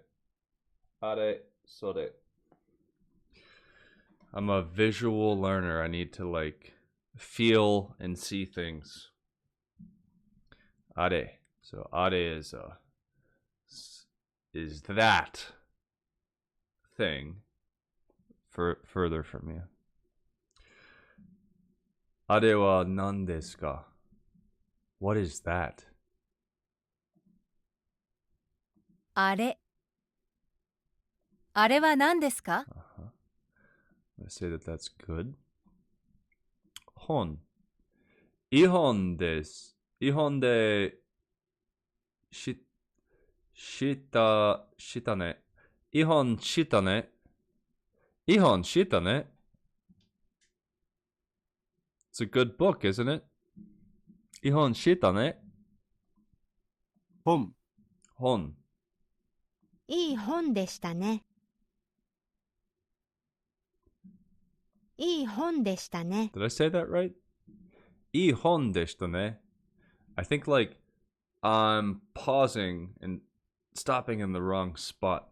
Are, sore. I'm a visual learner. I need to like feel and see things. Are. So are is that thing further from you. Are wa nan desu ka? What is that? あれ。あれは何ですか？ I say that that's good. Hon. イ本です。イ本でしたね。イ本したね。イ本したね。It's a good book, isn't it? イ本したね。本、本。いい本でしたね。いい本でしたね。 Did I say that right? いい本でしたね. I think like I'm pausing and stopping in the wrong spot.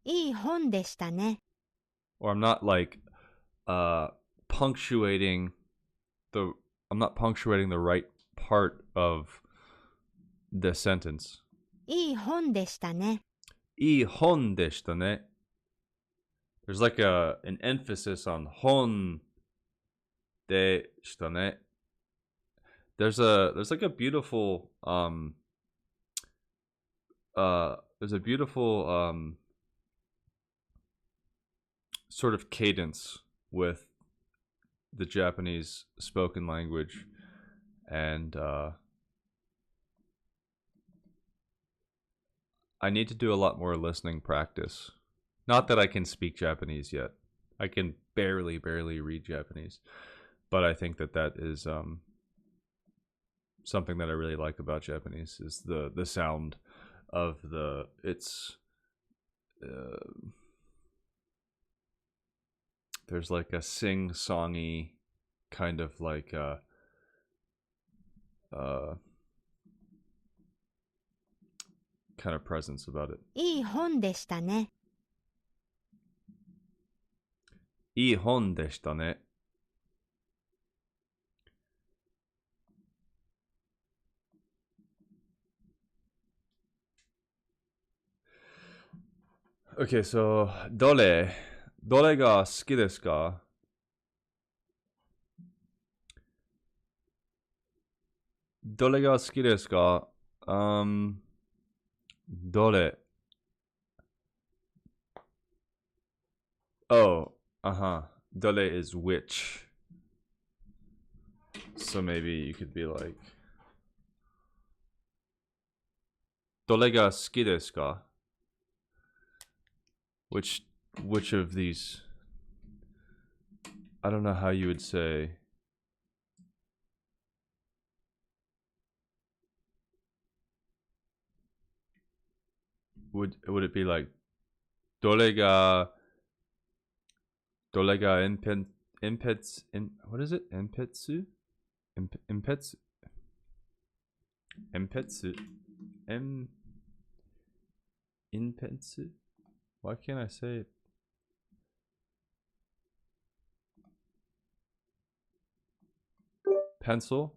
いい本でしたね。 Or I'm not like punctuating the right part of the sentence. いい本でしたね。いい本でしたね. There's like an emphasis on 本でしたね. There's like a beautiful there's a beautiful sort of cadence with the Japanese spoken language, and I need to do a lot more listening practice. Not that I can speak Japanese yet. I can barely read Japanese, but I think that is something that I really like about Japanese is the sound of there's like a sing-songy kind of like kind of presence about it. いい本でしたね。いい本でしたね. Okay, so どれが好きですか? どれが好きですか? どれ? Oh, Dole is which. So maybe you could be like どれが好きですか? Which of these? I don't know how you would say. Would it be like どれが what is it? Impetsu? Impetsu? Impetsu? Why can't I say it? Pencil?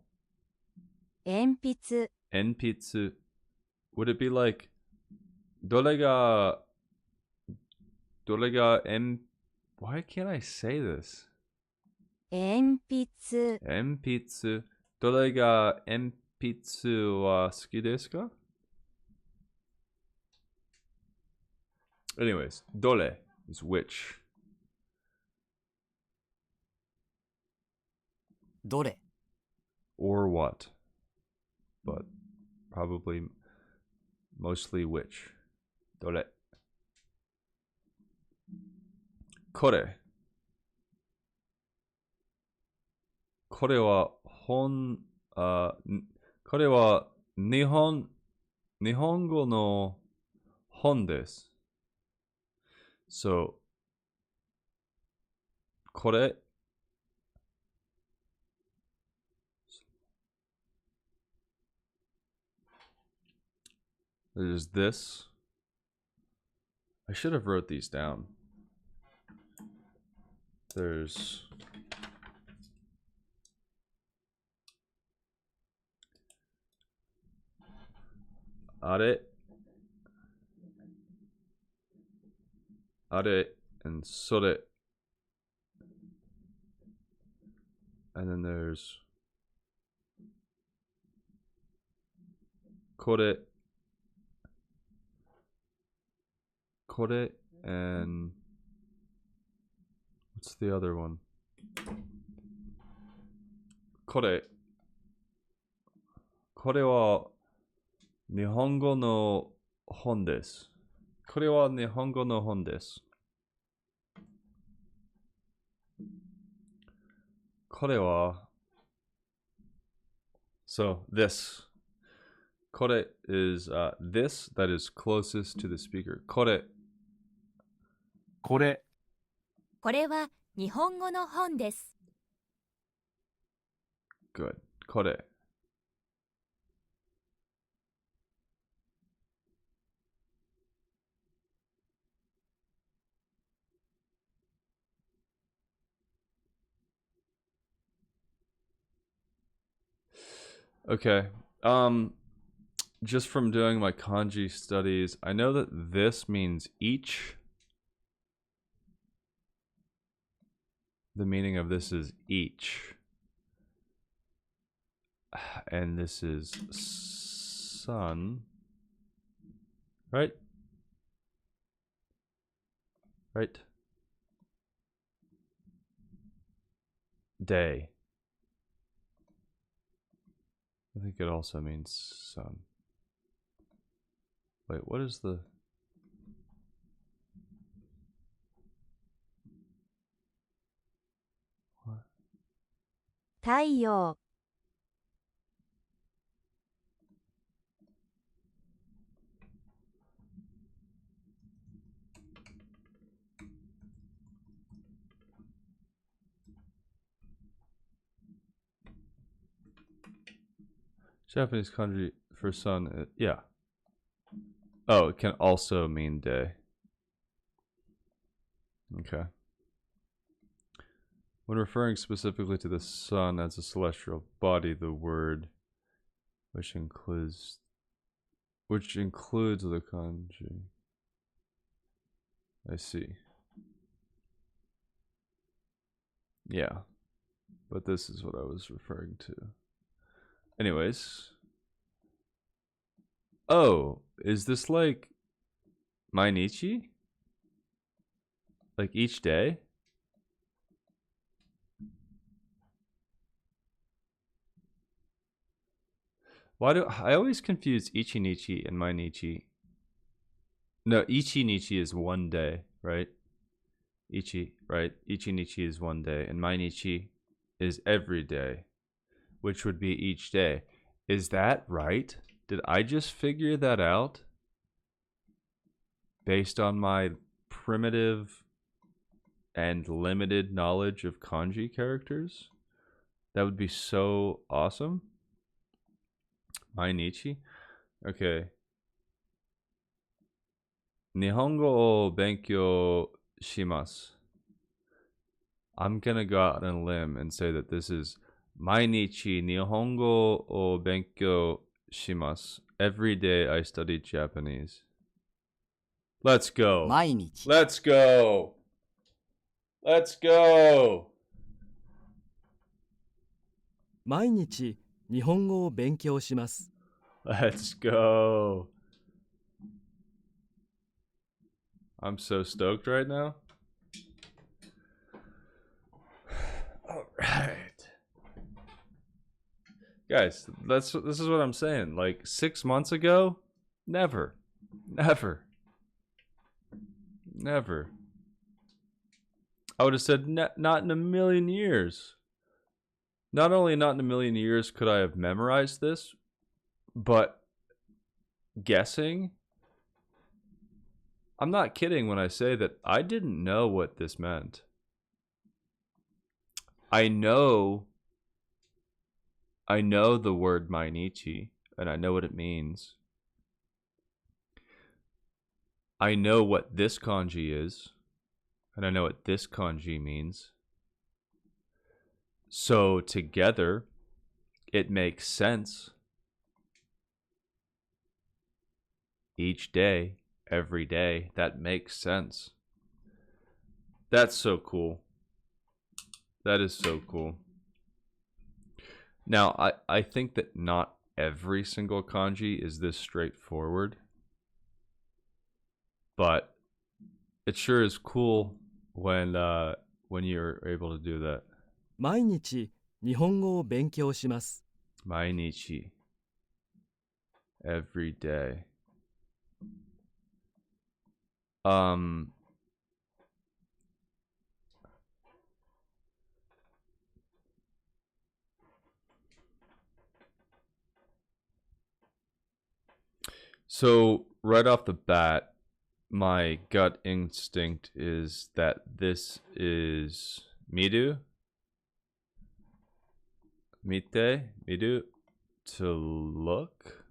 鉛筆 Enpitsu. Would it be like どれが Why can't I say this? 鉛筆 Enpitsu. どれが鉛筆は好きですか? Anyways, どれ is which. どれ Or what. But probably mostly which. どれ これ これは本これは日本語の本です。So これ There's this. I should have wrote these down. There's are and sore. And then there's これ and what's the other one? これは日本語の本です。これは日本語の本です。これは So this. これ is this that is closest to the speaker. これこれ、これは日本語の本です。 Good. これ Okay. Just from doing my kanji studies, I know that this means each. The meaning of this is each. And this is sun. Right? Right? Day. I think it also means sun. Wait, what is the... What? 太陽 Japanese kanji for sun, yeah. Oh, it can also mean day. Okay. When referring specifically to the sun as a celestial body, the word which includes the kanji. I see. Yeah. But this is what I was referring to. Anyways. Oh, is this like Mainichi? Like each day? Why do I always confuse Ichinichi and Mainichi? No, Ichinichi is one day, right? Ichi, right? Ichinichi is one day, and Mainichi is every day, which would be each day. Is that right? Did I just figure that out? Based on my primitive and limited knowledge of kanji characters? That would be so awesome. Mainichi? Okay. Nihongo o benkyou shimasu. I'm gonna go out on a limb and say that this is Mainichi Nihongo o benkyou shimasu. Every day I study Japanese. Let's go. 毎日 Let's go. Let's go. 毎日日本語を勉強します。 Let's go. I'm so stoked right now. All right. Guys, this is what I'm saying. Like 6 months ago, never. I would have said not in a million years. Not only not in a million years could I have memorized this, but guessing. I'm not kidding when I say that I didn't know what this meant. I know the word Mainichi, and I know what it means. I know what this kanji is, and I know what this kanji means. So together, it makes sense. Each day, every day, that makes sense. That's so cool. That is so cool. Now, I think that not every single kanji is this straightforward, but it sure is cool when you're able to do that. 毎日日本語を勉強します。 Mainichi. Every day. So right off the bat, my gut instinct is that this is miru, miru, to look.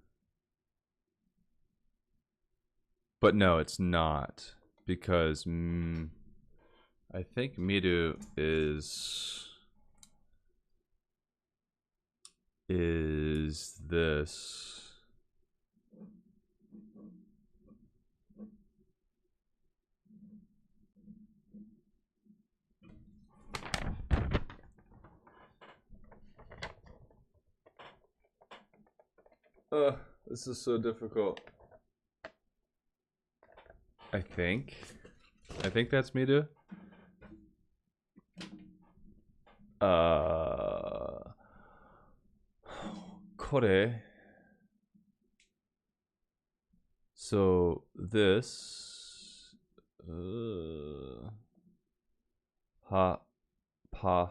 But no, it's not, because I think miru is this. This is so difficult. I think that's me too. Kore. So this ha pa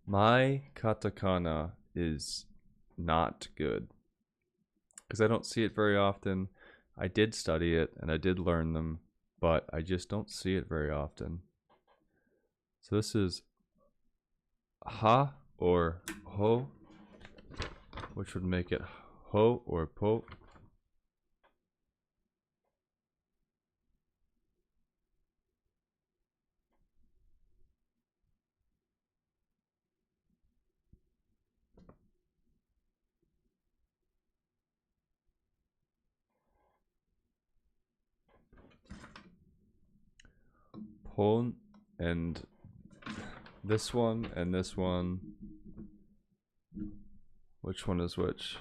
my katakana is not good because I don't see it very often. I did study it and I did learn them, but I just don't see it very often. So this is ha or ho, which would make it ho or po. Pon and this one and this one. Which one is which?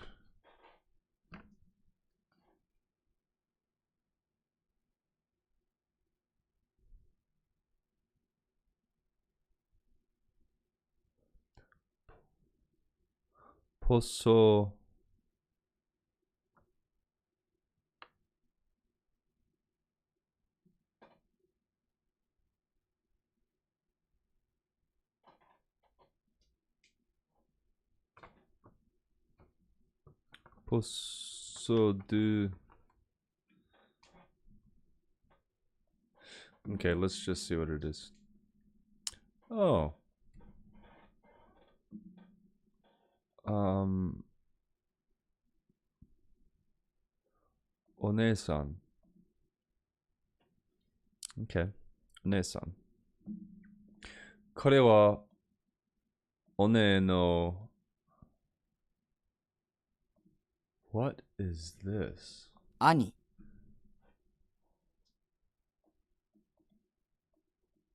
Posso do. Okay, let's just see what it is. Oh. One-san. Okay. One-san. これはお姉の What is this? 兄、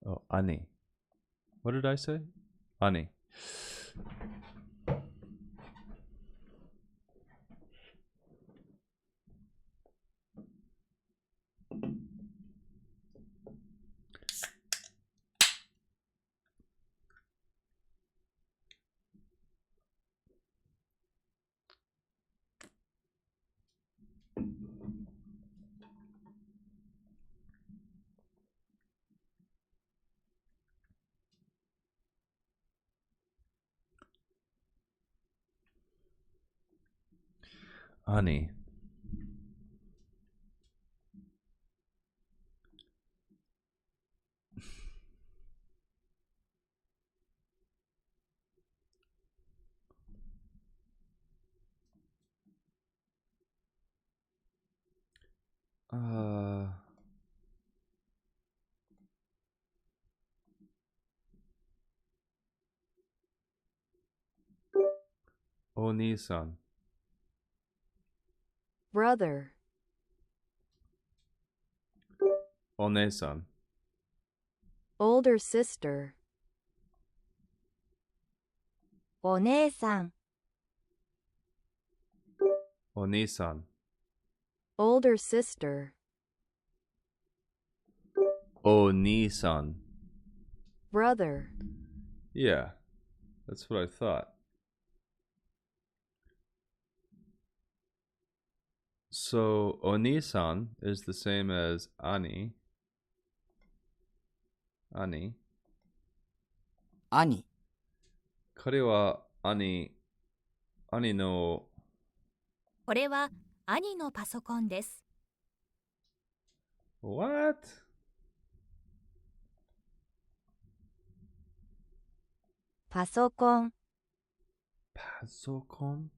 Oh, ani. What did I say? Ani. Ani. Oni-san. brother, One-san. older sister, お姉さん、 Oni-san. older sister, Oni-san. brother, Yeah, that's what I thought. So Oni-san is the same as Ani. Ani. 兄、彼は兄のこれは兄のパソコンです。 What? パソコン、パソコン？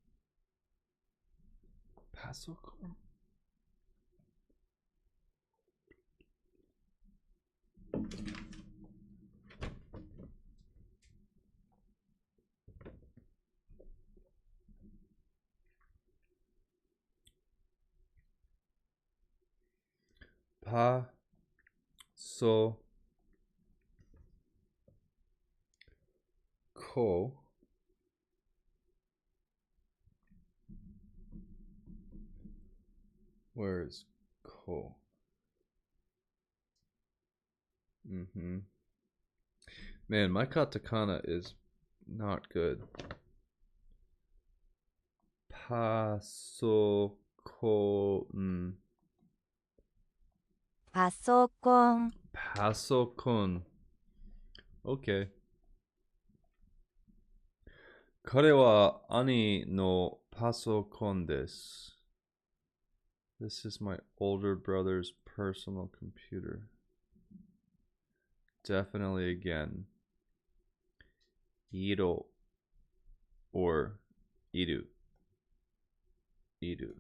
パソコン？パソコ Where is ko? Mm-hmm. Man, my katakana is not good. Pasokon. パソコン Pasokon. Okay. 彼は兄のパソコンです。This is my older brother's personal computer. Definitely again. Iro or iru. Iru.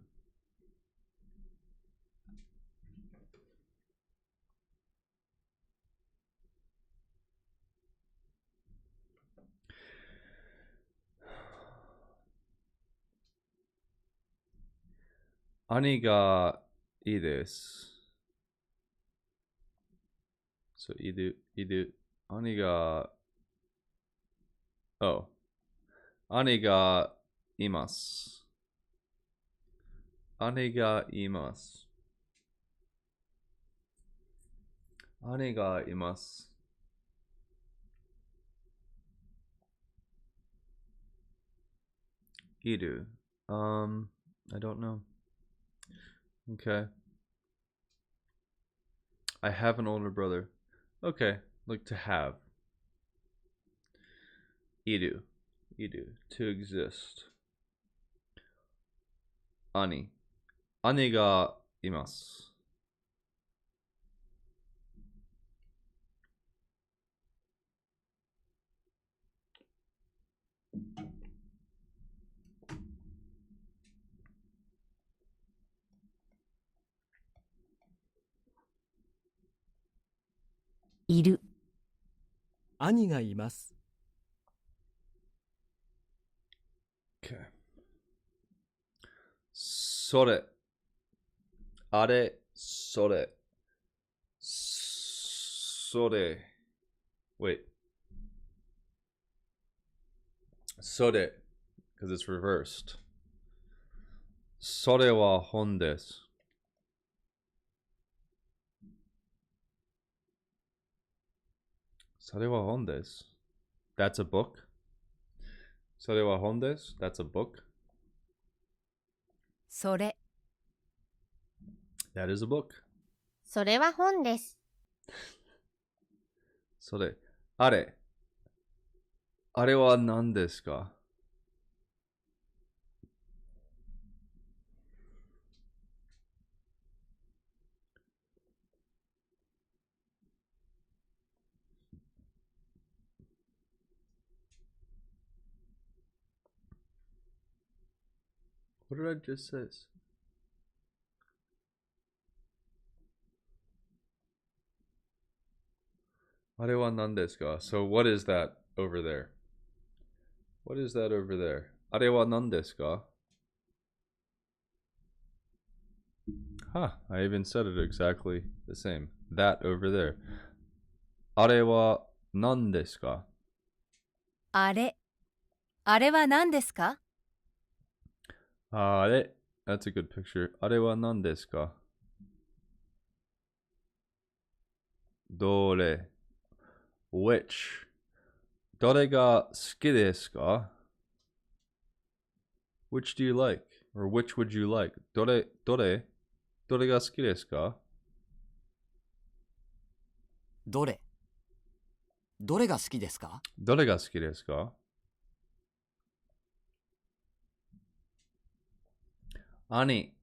Ani ga ii desu. So iru. Ani ga. Oh. Ani ga imasu. Ani ga imasu. Ani ga imasu. Iru. I don't know. Okay. I have an older brother. Okay, like to have. Iru. To exist. Ani. Ani ga imasu. Iru. 兄がいます。 Okay. それ。あれ、それ。それ。Wait. それ。Because it's reversed. それは本です。それは本です。That's a book. それは本です。That's a book. それ。That is a book. それは本です。それ。あれ。あれは何ですか？ What did I just say? あれは何ですか? So what is that over there? What is that over there? あれは何ですか? Huh, I even said it exactly the same. That over there. あれは何ですか? あれ。あれは何ですか？あれ。That's a good picture. あれは何ですか? どれ Which どれが好きですか? Which do you like? Or which would you like? どれが好きですか? どれどれが好きですか？どれが好きですか? 兄。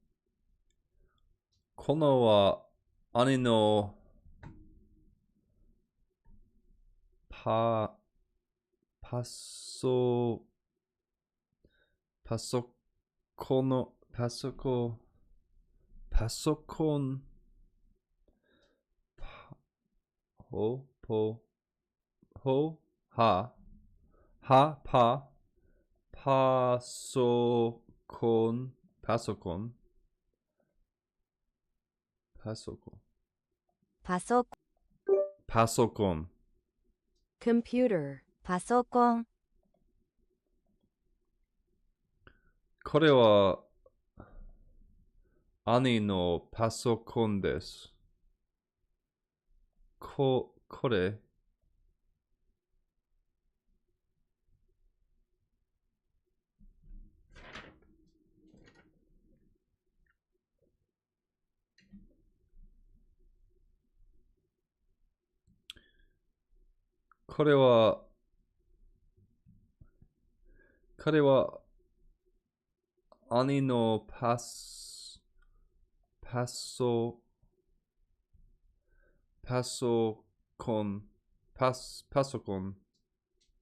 このは兄のパソコンパソコンパソコン computer パソコンこれは兄のパソコンです。これ彼は兄のパソコン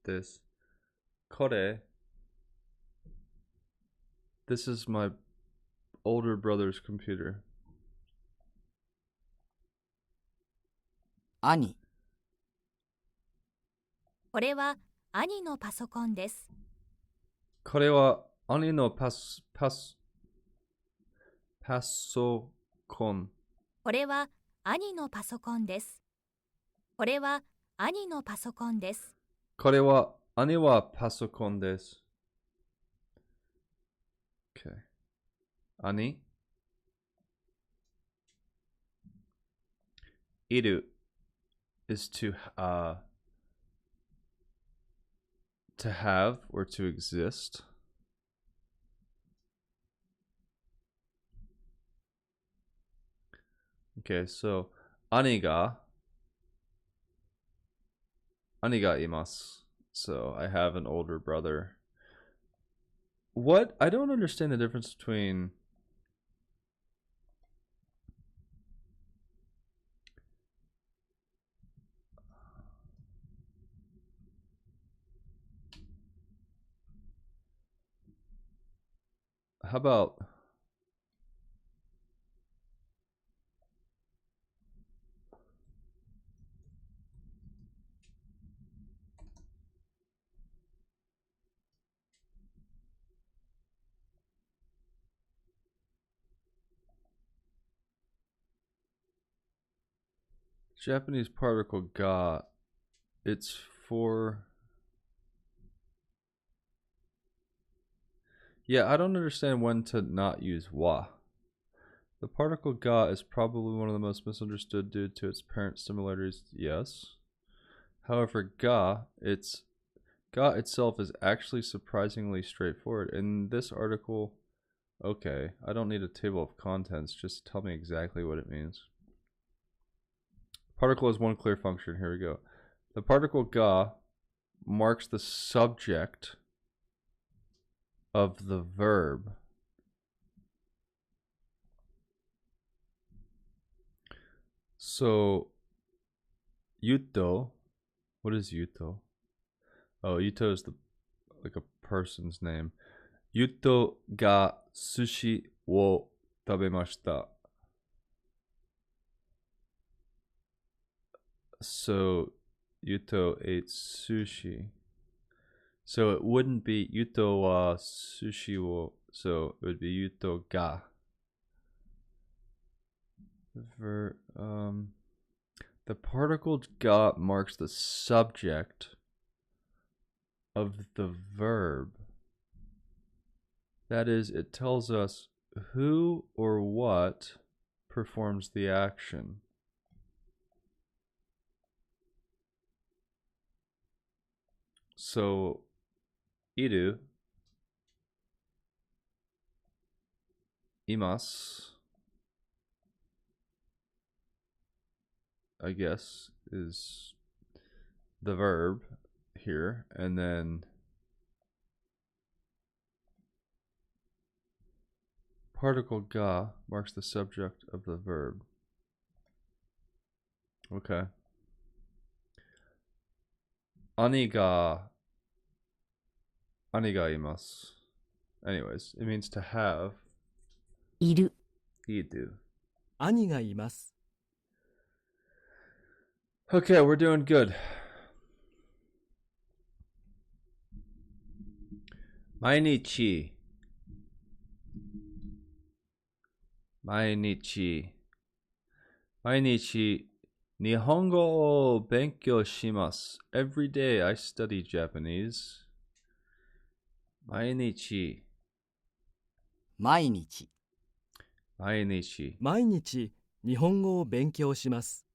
です。これ This is my older brother's computer. 兄、これは兄のパソコンです。これは兄のパソコン。これは兄のパソコンです。これは兄のパソコンです。これは兄はパソコンです。Okay. 兄いる is to have or to exist. Okay, so 兄がいます. So I have an older brother. What? I don't understand the difference between how about Japanese particle ga? It's for. Yeah, I don't understand when to not use wa. The particle ga is probably one of the most misunderstood due to its parent similarities. Yes. However, ga itself is actually surprisingly straightforward. In this article, okay, I don't need a table of contents. Just tell me exactly what it means. Particle has one clear function. Here we go. The particle ga marks the subject of the verb. So, yuto, what is yuto? Oh, yuto is like a person's name. Yuto ga sushi wo tabemashita. So, Yuto ate sushi. So it wouldn't be Yuto wa sushi wo. So it would be Yuto ga. The particle ga marks the subject of the verb. That is, it tells us who or what performs the action. So, iru, imasu, I guess, is the verb here, and then particle ga marks the subject of the verb. Okay. Ani ga imasu. Anyways, it means to have. いる Idu. 兄がいます。 Okay, we're doing good. Mainichi. 日本語を勉強します. Every day I study Japanese. 毎日 Mainichi. 毎日日本語を勉強します。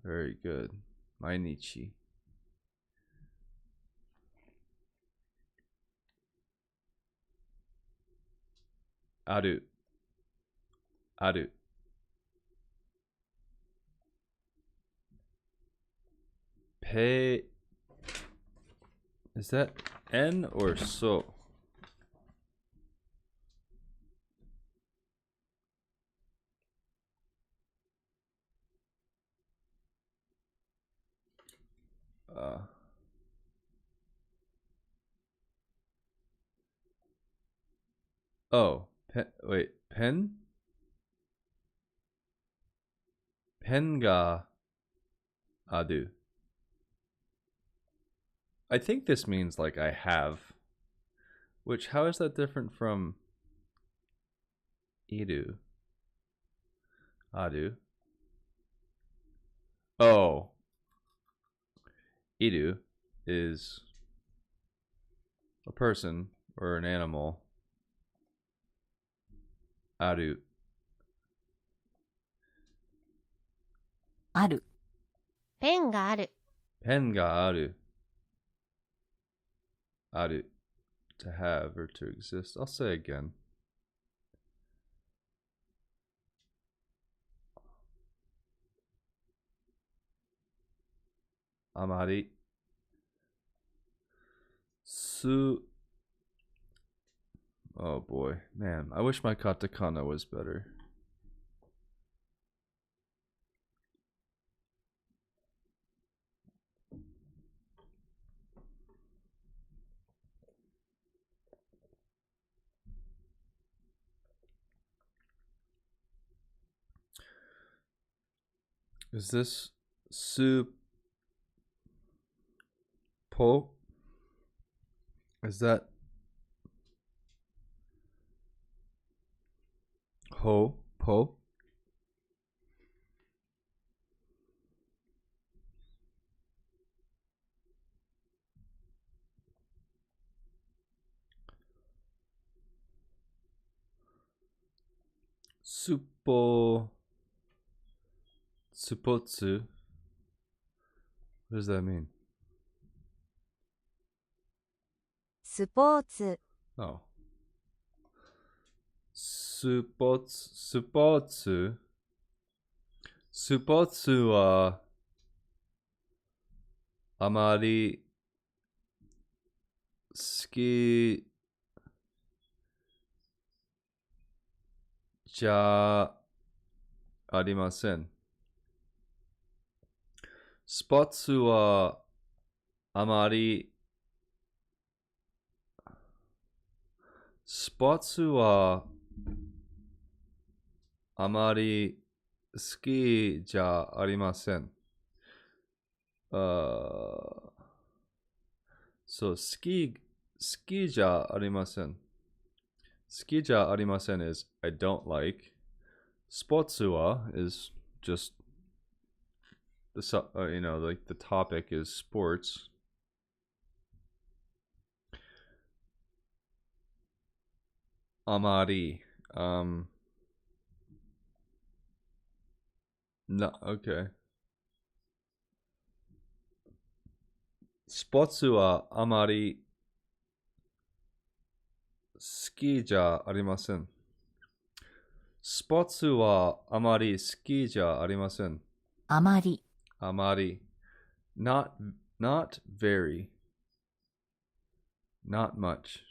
Very good. Mainichi. Aru. Aru. Pay. Is that N or so? Oh, wait, pen? Pen ga aru. I think this means like I have. Which, how is that different from iru? Aru. Oh. Iru is a person or an animal. Aru. ある。ペンがある。 Pen ga aru. Aru. To have or to exist. I'll say again. Amari. Oh boy. Man, I wish my katakana was better. Is this po? Is that ho po? Suppotsu. What does that mean? スポーツ、 Oh. Suppotsu. Suppotsu wa amari suki ja arimasen. Spotsu wa amari Spotsu wa amari suki ja arimasen. So ski ja arimasen. Ski ja arimasen is I don't like. Spotsu wa is just the like the topic is sports. Amari. No, okay. Spotsu wa amari suki ja arimasen. Spotsu wa amari suki ja arimasen. あまり。 Amari. Not very. Not much.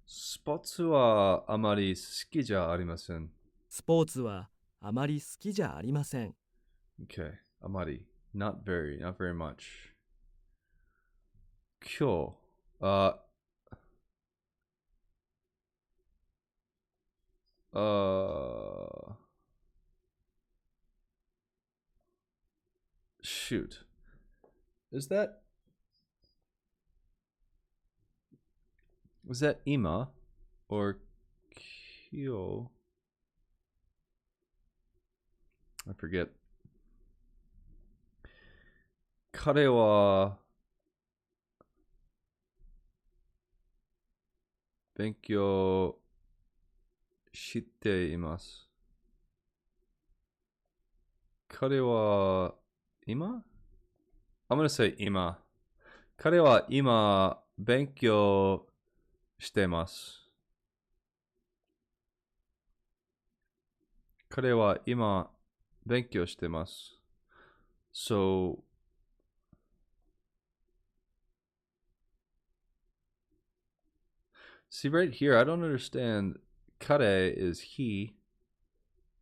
Spotsu wa amari suki ja arimasen. スポーツはあまり好きじゃありません。 Okay. Amari. Not very much. Kyo. Shoot. Was that Ima or Kyo? I forget. 彼は勉強知っています。彼は今 I'm gonna say 今。彼は今勉強してます。彼は今勉強してます。So, see right here, I don't understand. Kare is he.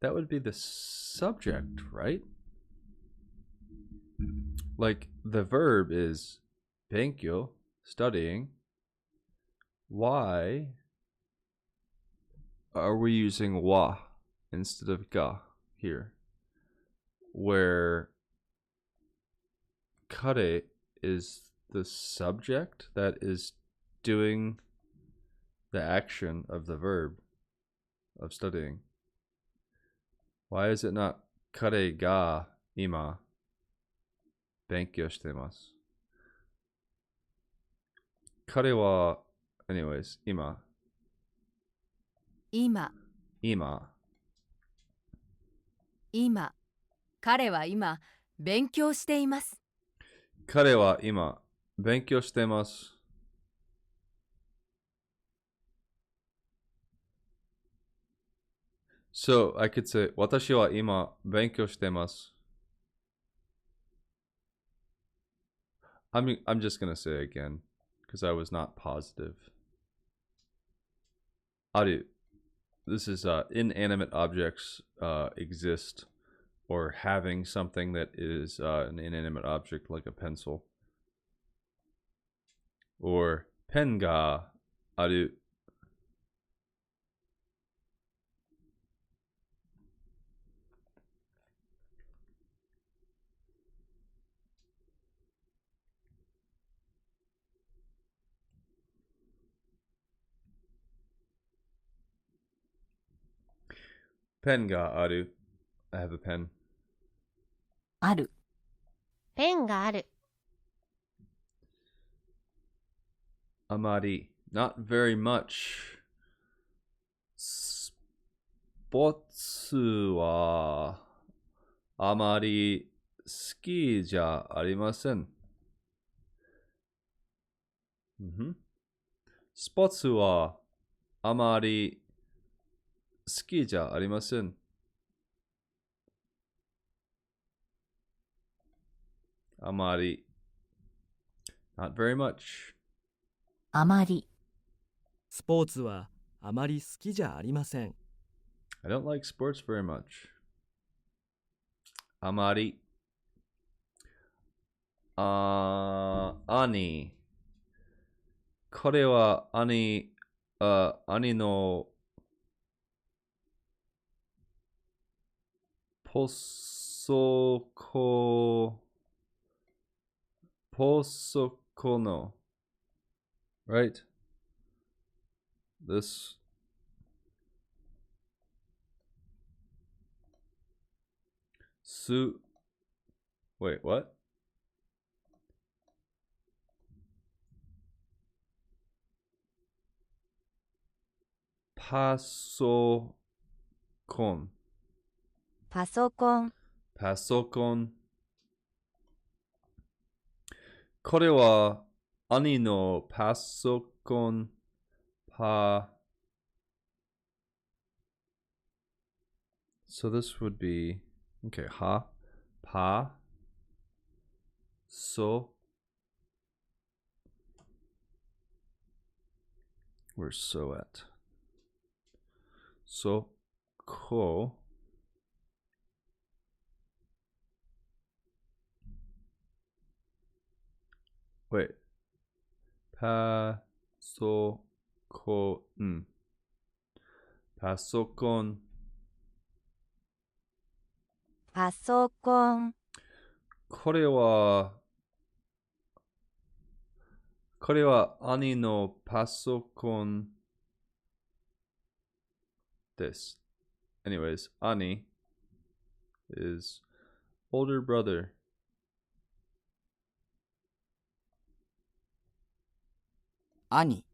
That would be the subject, right? Like the verb is benkyo, studying. Why are we using wa instead of ga here? Where kare is the subject that is doing the action of the verb of studying. Why is it not kare ga ima benkyo shite masu? Kare wa, anyways, ima. 今、 Ima. 今。彼は今、勉強しています。彼は今勉強してます。So I could say 私は今勉強してます。I'm just gonna say again because I was not positive. ある This is inanimate objects exist or having something that is an inanimate object like a pencil. Or ペンがある ペンがある I have a pen. ある。ペンがある。あまり not very much. スポーツはあまり好きじゃありません。スポーツはあまり好きじゃありません。あまり not very much. あまり。スポーツはあまり好きじゃありません。I don't like sports very much. あまり兄これは兄のポソコの right? This wait, what? Pasoconパソコン、これは兄のパソコンSo this would be okay, where's so at? Ko wait. Pasoconパソコンパソコン、これは兄のパソコンです。Anyways, 兄 is older brother. 兄、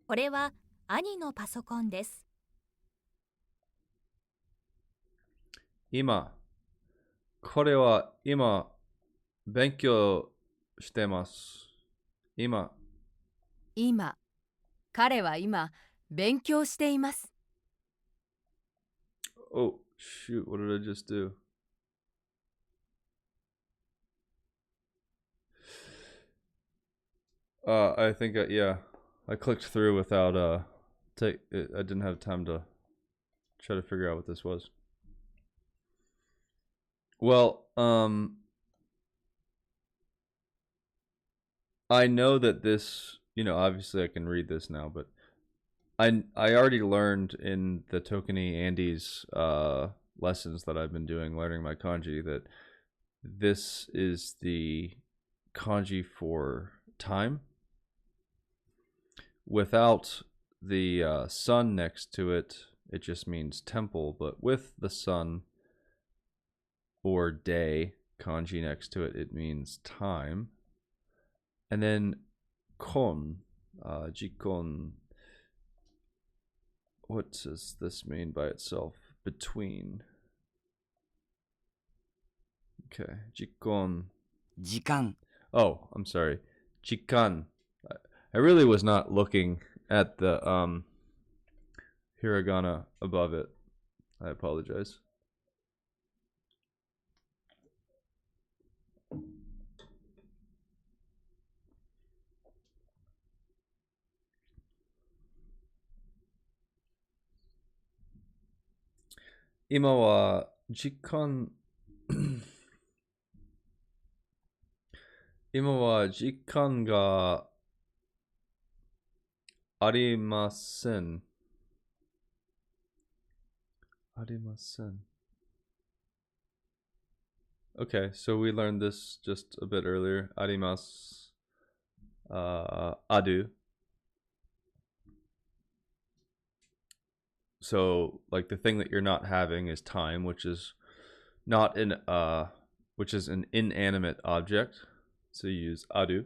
これは兄のパソコンです。今。これは今、勉強してます。今。今。彼は今、勉強しています。Oh, shoot, what did I just do? I think, yeah, I clicked through without, I didn't have time to try to figure out what this was. Well, I know that this, obviously I can read this now, but I already learned in the Tokeni Andes lessons that I've been doing, learning my kanji, that this is the kanji for time. Without the sun next to it, it just means temple, but with the sun or day kanji next to it, it means time. And then kon, jikon, what does this mean by itself? Between. Okay, jikon. 時間 Oh, I'm sorry. Jikan. I really was not looking at the hiragana above it. I apologize. Ima wa jikan 今は時間がありません。ありません。Okay, so we learned this just a bit earlier. Arimasu. Adu. So, like, the thing that you're not having is time, which is not which is an inanimate object. So you use adu.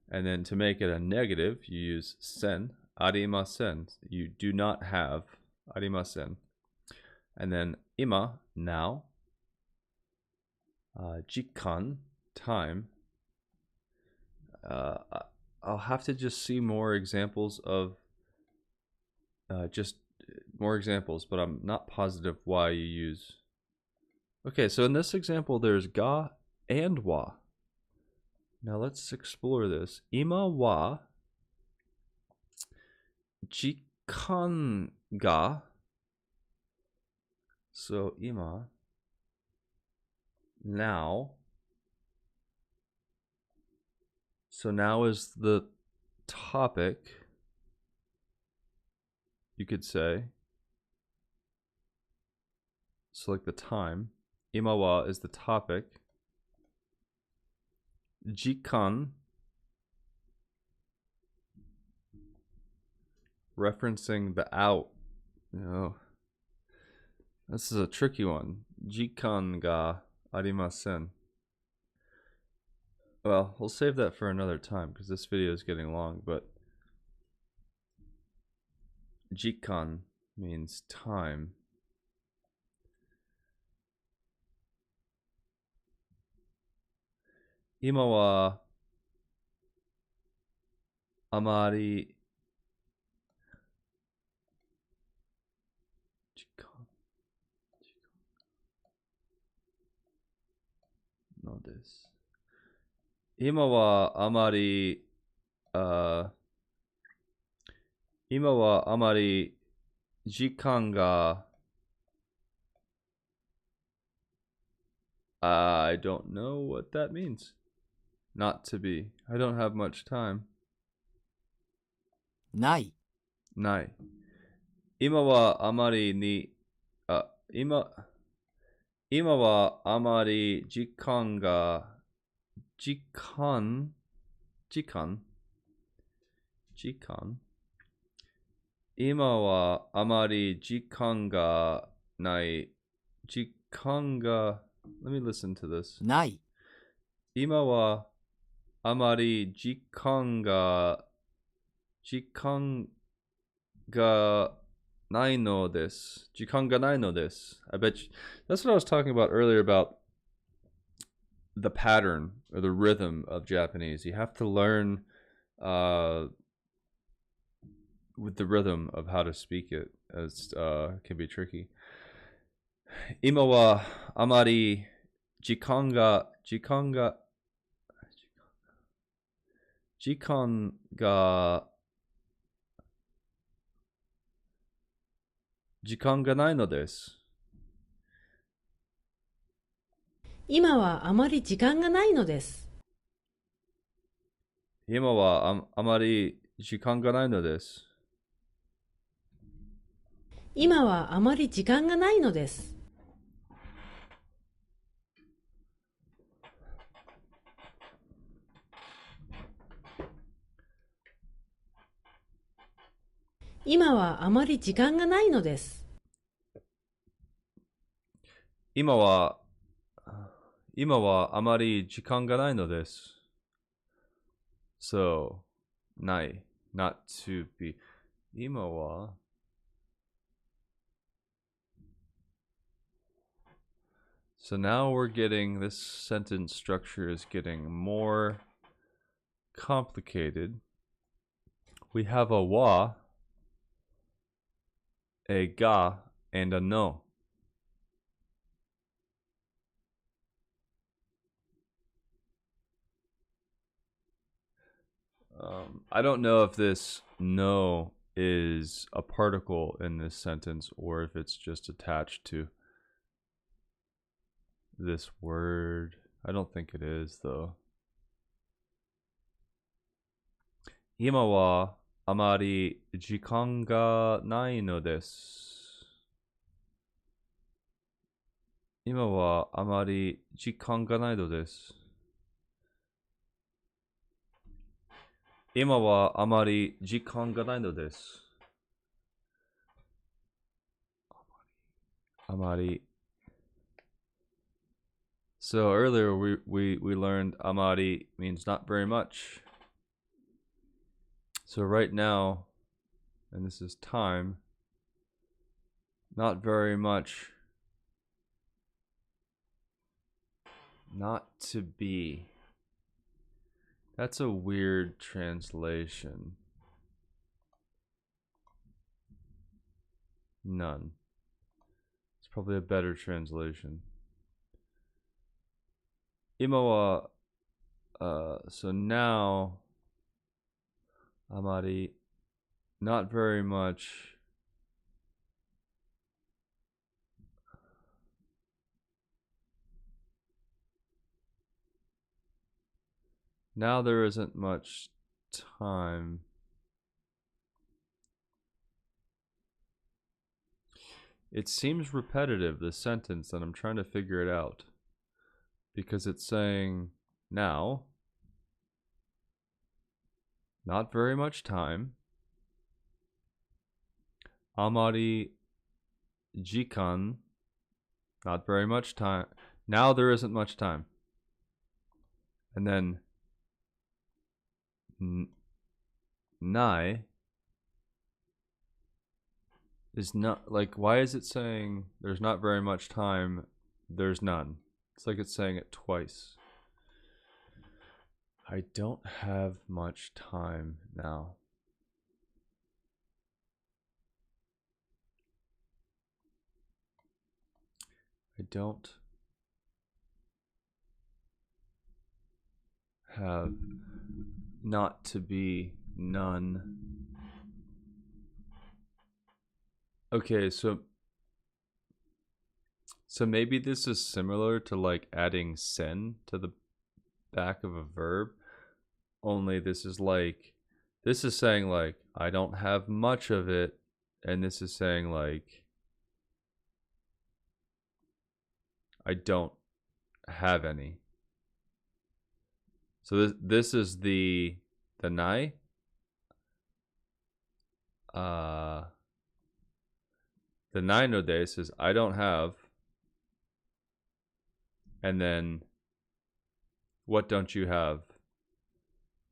And then to make it a negative, you use sen. Arimasen. You do not have. Arimasen. And then ima, now. Jikan, time. I'll have to just see more examples of just more examples, but I'm not positive why you use. Okay, so in this example, there's ga and wa. Now let's explore this. Ima wa jikan ga. So ima, now. So now is the topic, you could say. So like the time. Ima wa is the topic. Jikan, referencing the out. This is a tricky one. Jikan ga arimasen. Well, we'll save that for another time because this video is getting long, but jikan means time. Ima wa amari no desu. Ima wa amari ima wa amari jikan ga I don't know what that means. Not to be. I don't have much time. ない Nai. Ima wa amari ni ima wa amari jikan ga jikan Ima wa amari jikan ga nai. Jikan ga. Let me listen to this. ない Ima wa amari jikan ga nai no desu. Jikan ga nai no desu. I bet you, that's what I was talking about earlier about the pattern or the rhythm of Japanese. You have to learn with the rhythm of how to speak it, as can be tricky. 今はあまり時間が時間が時間が時間がないのです。今はあまり時間がないのです。今はあまり時間がないのです。今はあまり時間がないのです。今はあまり時間がないのです。今はあまり時間がないのです。So, ない。Not to be. 今はSo now we're getting, this sentence structure is getting more complicated. We have a wa, a ga, and a no. I don't know if this no is a particle in this sentence or if it's just attached to this word. I don't think it is though. 今はあまり時間がないのです。今はあまり時間がないのです。今はあまり時間がないのです。あまり So earlier we learned amari means not very much. So right now, and this is time, not very much, not to be. That's a weird translation. None. It's probably a better translation. 今は so now, あまり not very much. Now there isn't much time. It seems repetitive, this sentence, and I'm trying to figure it out. Because it's saying now, not very much time. Amari jikan, not very much time. Now there isn't much time. And then nai is not, like, why is it saying there's not very much time, there's none? It's like it's saying it twice. I don't have much time now. I don't have, not to be, none. Okay, so maybe this is similar to like adding sen to the back of a verb, only this is saying like I don't have much of it, and this is saying like I don't have any. So this is the nai. The nai no de says I don't have. And then what don't you have?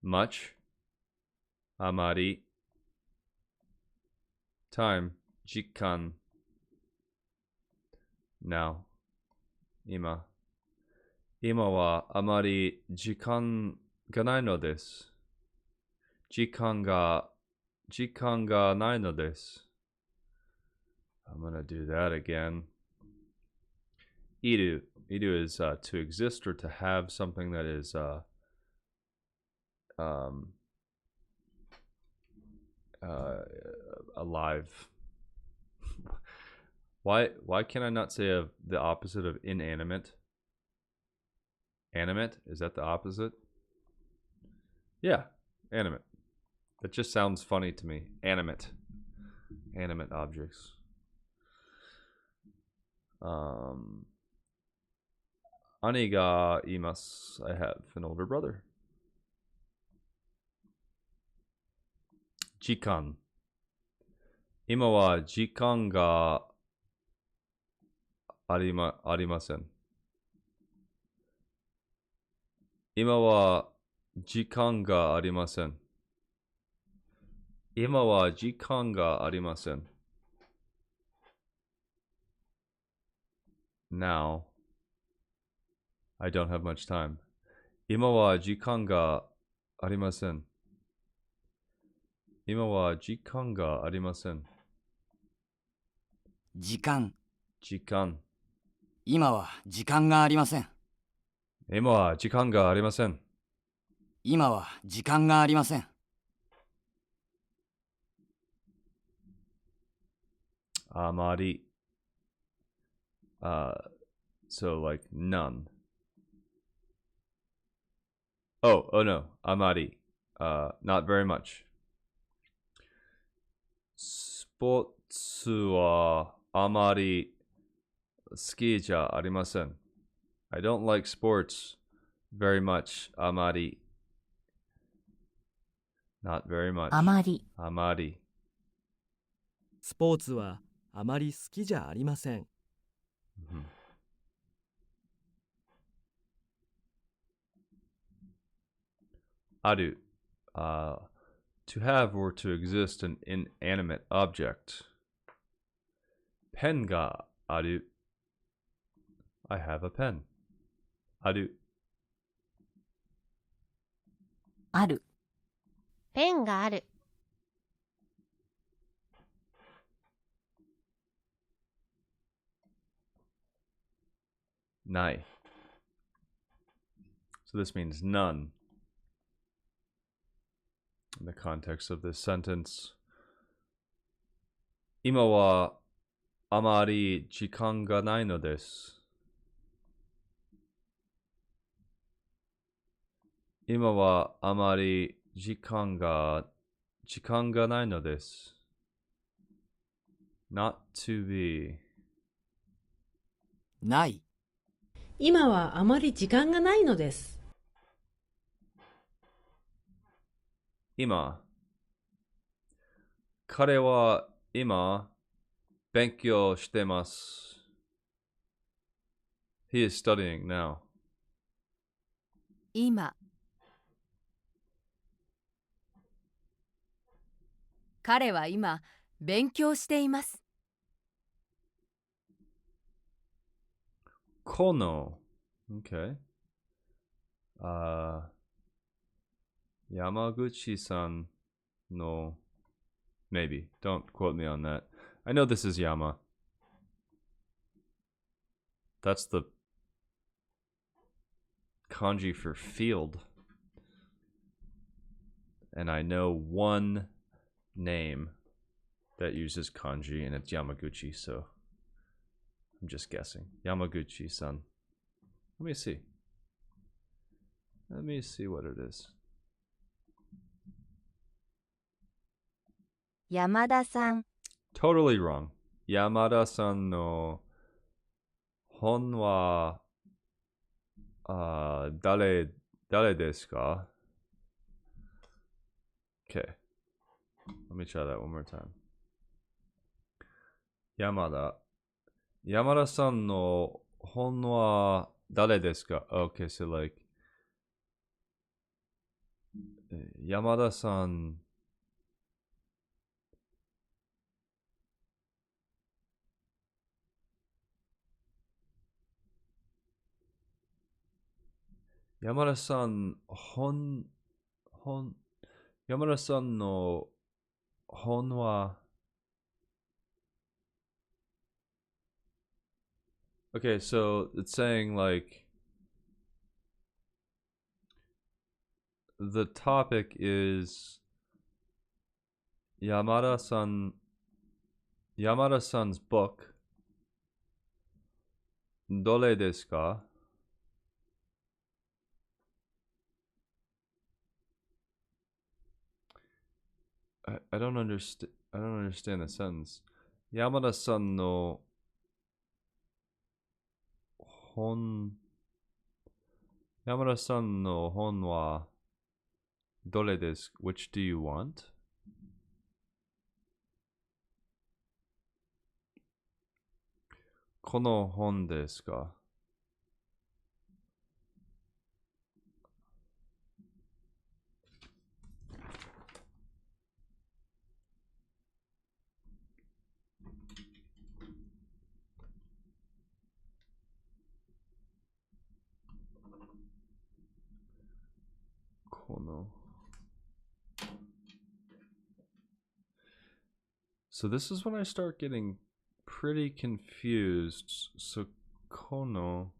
Much. Amari. Time. jikan. Now. Ima. Ima wa amari jikan ga nai no desu. Jikan ga nai no desu. I'm gonna do that again. Iru. Iru is to exist or to have something that is alive. Why can I not say the opposite of inanimate? Animate? Is that the opposite? Yeah, animate. That just sounds funny to me. Animate. Animate objects. Ani ga imasu. I have an older brother. Jikan. Ima wa jikan ga arimasen. Ima wa jikan ga arimasen. Ima wa jikan ga arimasen. Now, I don't have much time. Ima wa jikan ga arimasen. Ima wa jikan ga arimasen. 時間。 Jikan. 今は時間がありません。 Ima wa jikan ga arimasen. 今は時間がありません。 Amari. So like none. Oh no. Amari. Not very much. Sportsu wa amari suki ja arimasen. I don't like sports very much. Amari. Not very much. あまり Amari. スポーツはあまり好きじゃありません。 Mhm. Aru. To have or to exist an inanimate object. Pen ga aru. I have a pen. Aru. あるペンがある。 Nai. So this means none. In the context of this sentence. Ima wa amari jikan ga nai no desu. Ima wa amari jikan ga nai no desu. Not to be. ない。 今はあまり時間がないのです。 Ima. Kare wa ima benkyou shite masu. He is studying now. 今。彼は今、勉強しています。 Kono. Okay. Yamaguchi-san no. Maybe. Don't quote me on that. I know this is Yama. That's the kanji for field. And I know one name that uses kanji, and it's Yamaguchi, so I'm just guessing. Yamaguchi-san. Let me see. Let me see what it is. 山田さん。 Totally wrong. Yamada-san no hon wa dare desu ka? Okay. Let me try that one more time. Yamada. Yamada-san no hon wa dare desu ka? Okay, so like Yamada-san Yamada-san Yamada-san no hon wa. Okay, so it's saying like the topic is Yamada-san's book. Dole desu ka? I don't understand. I don't understand the sentence. Yamada-san no hon. Yamada-san no hon wa dole desu? Which do you want? Kono hon desu ka? Kono. So this is when I start getting pretty confused. So kono.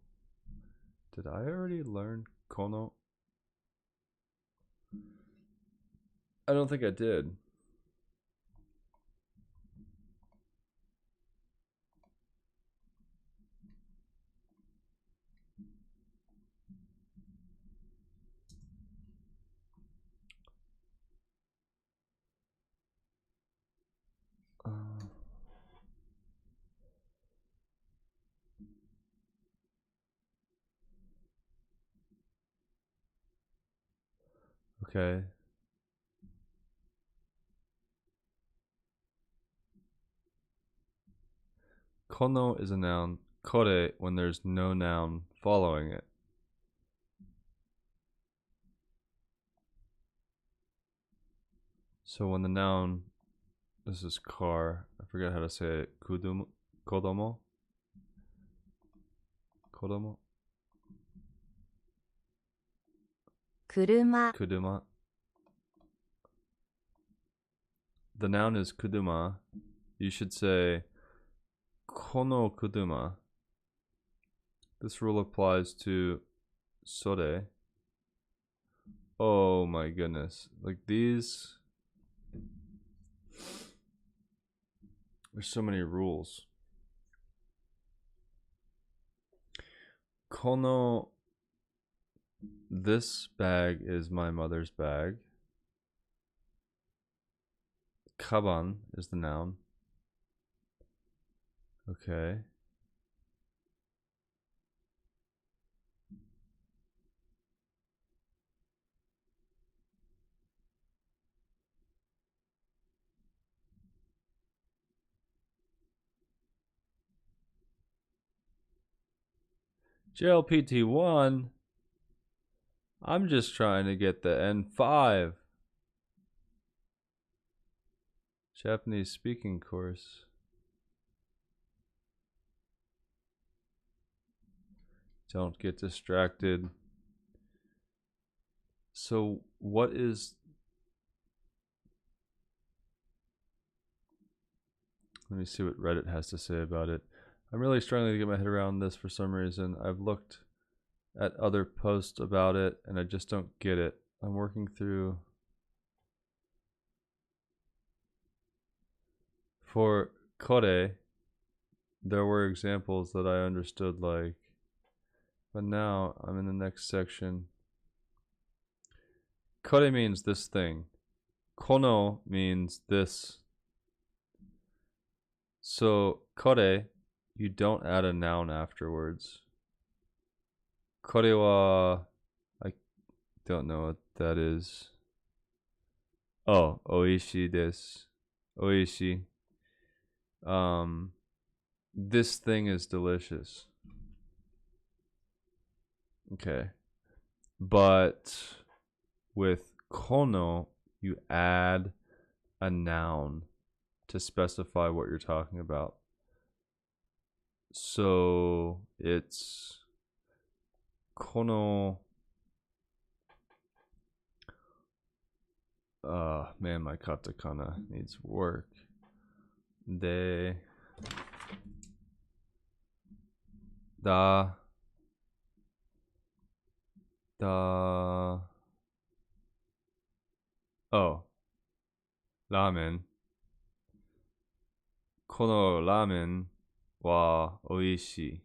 Did I already learn kono? I don't think I did. Okay. Kono is a noun. Kore when there's no noun following it. So when the noun, this is car. I forget how to say it. Kodomo. Kodomo. Kuruma. Kuduma. The noun is kuduma. You should say kono kuduma. This rule applies to sore. Oh my goodness. Like these. There's so many rules. Kono. This bag is my mother's bag. Kaban is the noun. Okay. JLPT 1. I'm just trying to get the N5. Japanese speaking course. Don't get distracted. So what is... Let me see what Reddit has to say about it. I'm really struggling to get my head around this for some reason. I've looked at other posts about it and I just don't get it. I'm working through... For kore, there were examples that I understood like, but now I'm in the next section. Kore means this thing. Kono means this. So kore, you don't add a noun afterwards. Kore wa, I don't know what that is. Oh, oishi desu. Oishi. This thing is delicious. Okay. But with kono, you add a noun to specify what you're talking about. So it's kono Man, my katakana needs work. De. Da. Da. Oh. Ramen. このラーメンは美味しい.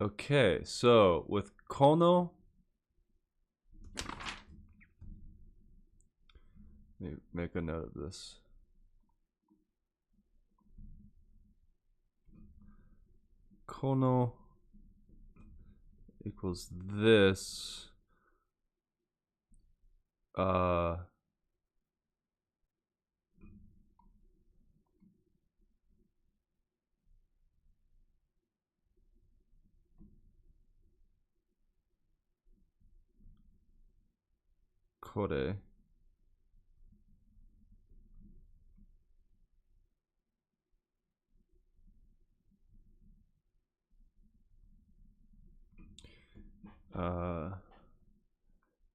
Okay, so with kono, let me make a note of this. Kono equals this. Kore.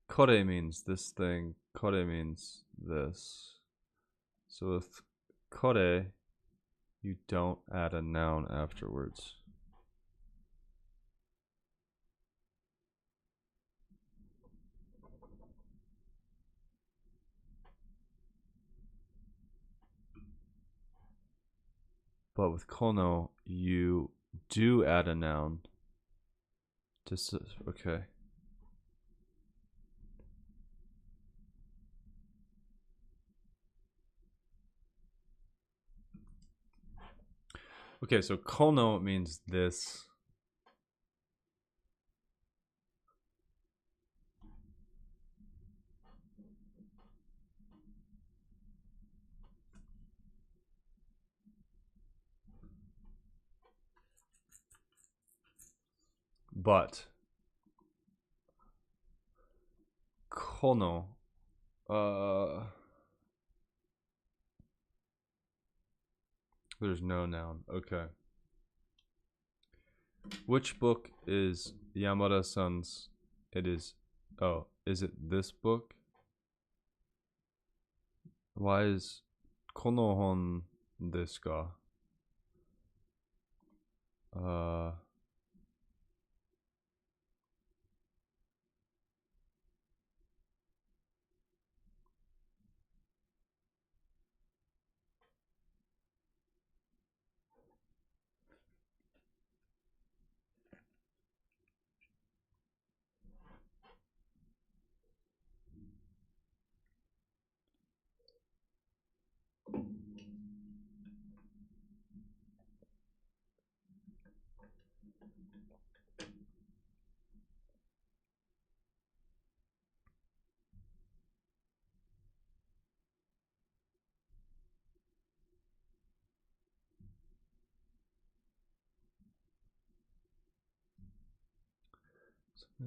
Kore means this thing. Kore means this. So with kore, you don't add a noun afterwards. But with kono, you do add a noun. Just okay. Okay, so kono means this. But kono, there's no noun. Okay. Which book is Yamada-san's? It is. Oh, is it this book? Why is kono hon desu ka?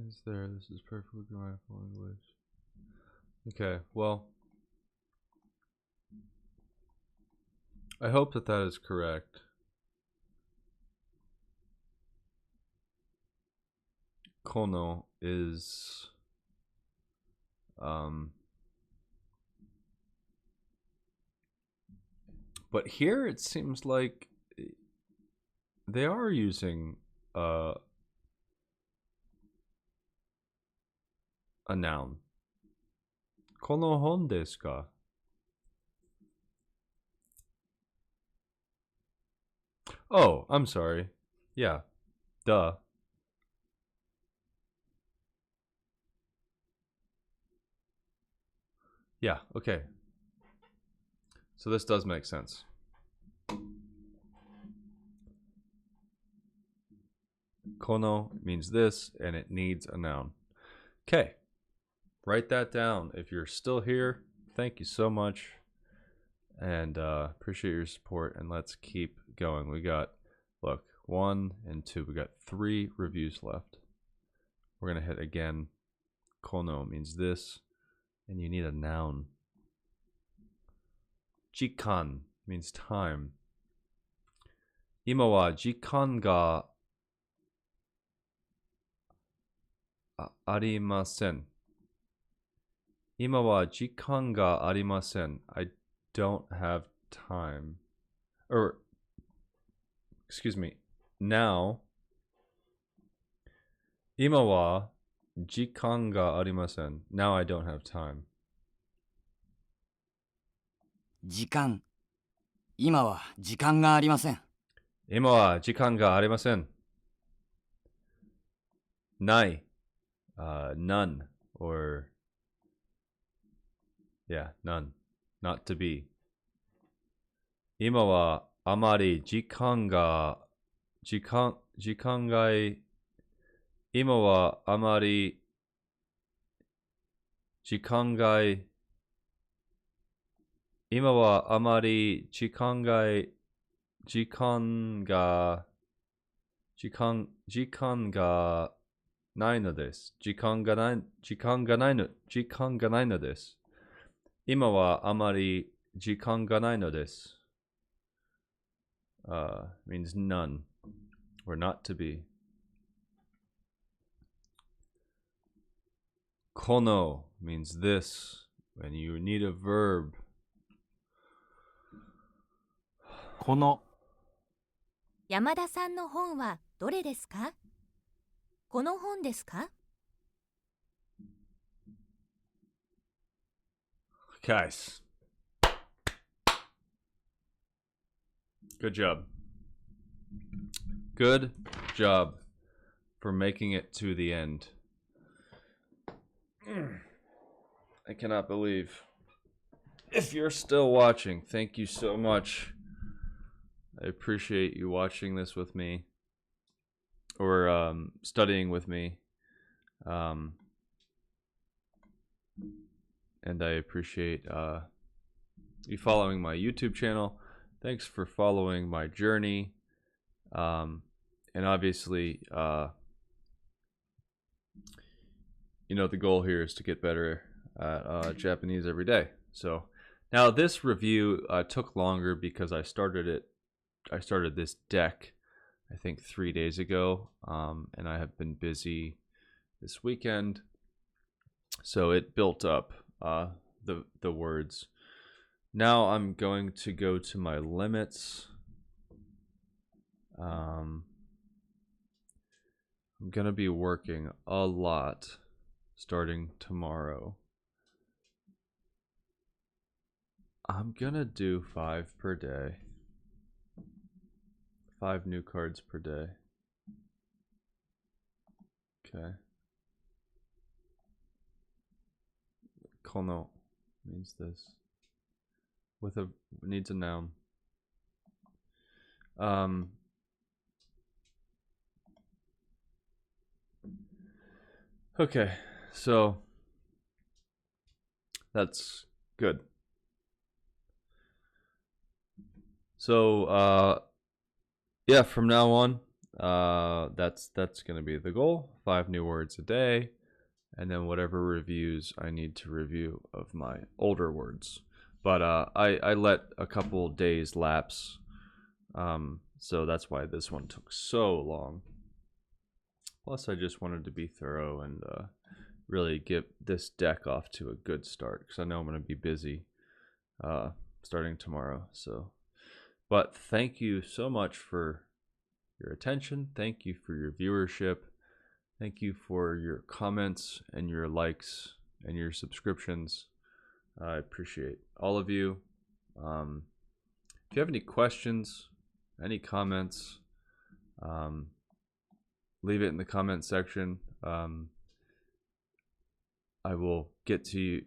Is there? This is perfectly grammatical English. Okay, well, I hope that that is correct. Kono is but here it seems like they are using a noun. Kono hon desu ka? Oh, I'm sorry. Yeah. Duh. Yeah, okay. So this does make sense. Kono means this, and it needs a noun. Okay. Write that down. If you're still here, thank you so much. And appreciate your support. And let's keep going. We got, look, 1 and 2. We got 3 reviews left. We're going to hit again. Kono means this, and you need a noun. Jikan means time. Ima wa jikan ga arimasen. 今は時間がありません. I don't have time. Or, excuse me, now. 今は時間がありません. Now I don't have time. 時間。今は時間がありません。今は時間がありません. ない. None. Or, yeah, none. Not to be. 今はあまり時間が今はあまり時間外今はあまり時間がないのです。時間がないのです。今はあまり時間がないのです。means none or not to be. この means this when you need a verb. この、山田さんの本はどれですか？この本ですか？ Guys. Good job. Good job for making it to the end. I cannot believe. If you're still watching, thank you so much. I appreciate you watching this with me or studying with me. And I appreciate you following my YouTube channel. Thanks for following my journey. And obviously, you know, the goal here is to get better at Japanese every day. So now this review took longer because I started this deck, I think 3 days ago. And I have been busy this weekend. So it built up the words. Now I'm going to go to my limits. I'm going to be working a lot starting tomorrow. I'm going to do 5 per day. 5 new cards per day. Okay. Kono means this. With a needs a noun. Okay, so that's good. So yeah, from now on, that's gonna be the goal. 5 new words a day, and then whatever reviews I need to review of my older words. But I let a couple days lapse, so that's why this one took so long. Plus, I just wanted to be thorough and really get this deck off to a good start, because I know I'm going to be busy starting tomorrow. So, but thank you so much for your attention. Thank you for your viewership. Thank you for your comments and your likes and your subscriptions. I appreciate all of you. If you have any questions, any comments, leave it in the comment section. I will get to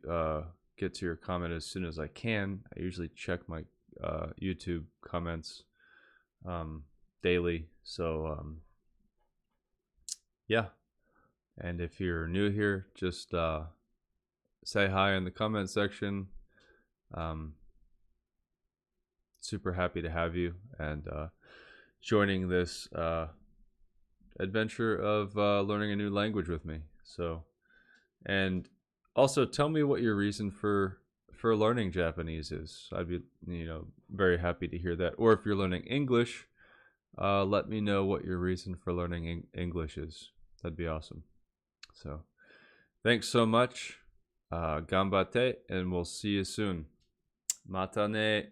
your comment as soon as I can. I usually check my YouTube comments daily. So yeah. And if you're new here, just say hi in the comment section. Super happy to have you and joining this adventure of learning a new language with me. So, and also tell me what your reason for learning Japanese is. I'd be, very happy to hear that. Or if you're learning English, let me know what your reason for learning English is. That'd be awesome. So, thanks so much. Gambate, and we'll see you soon. Mata ne.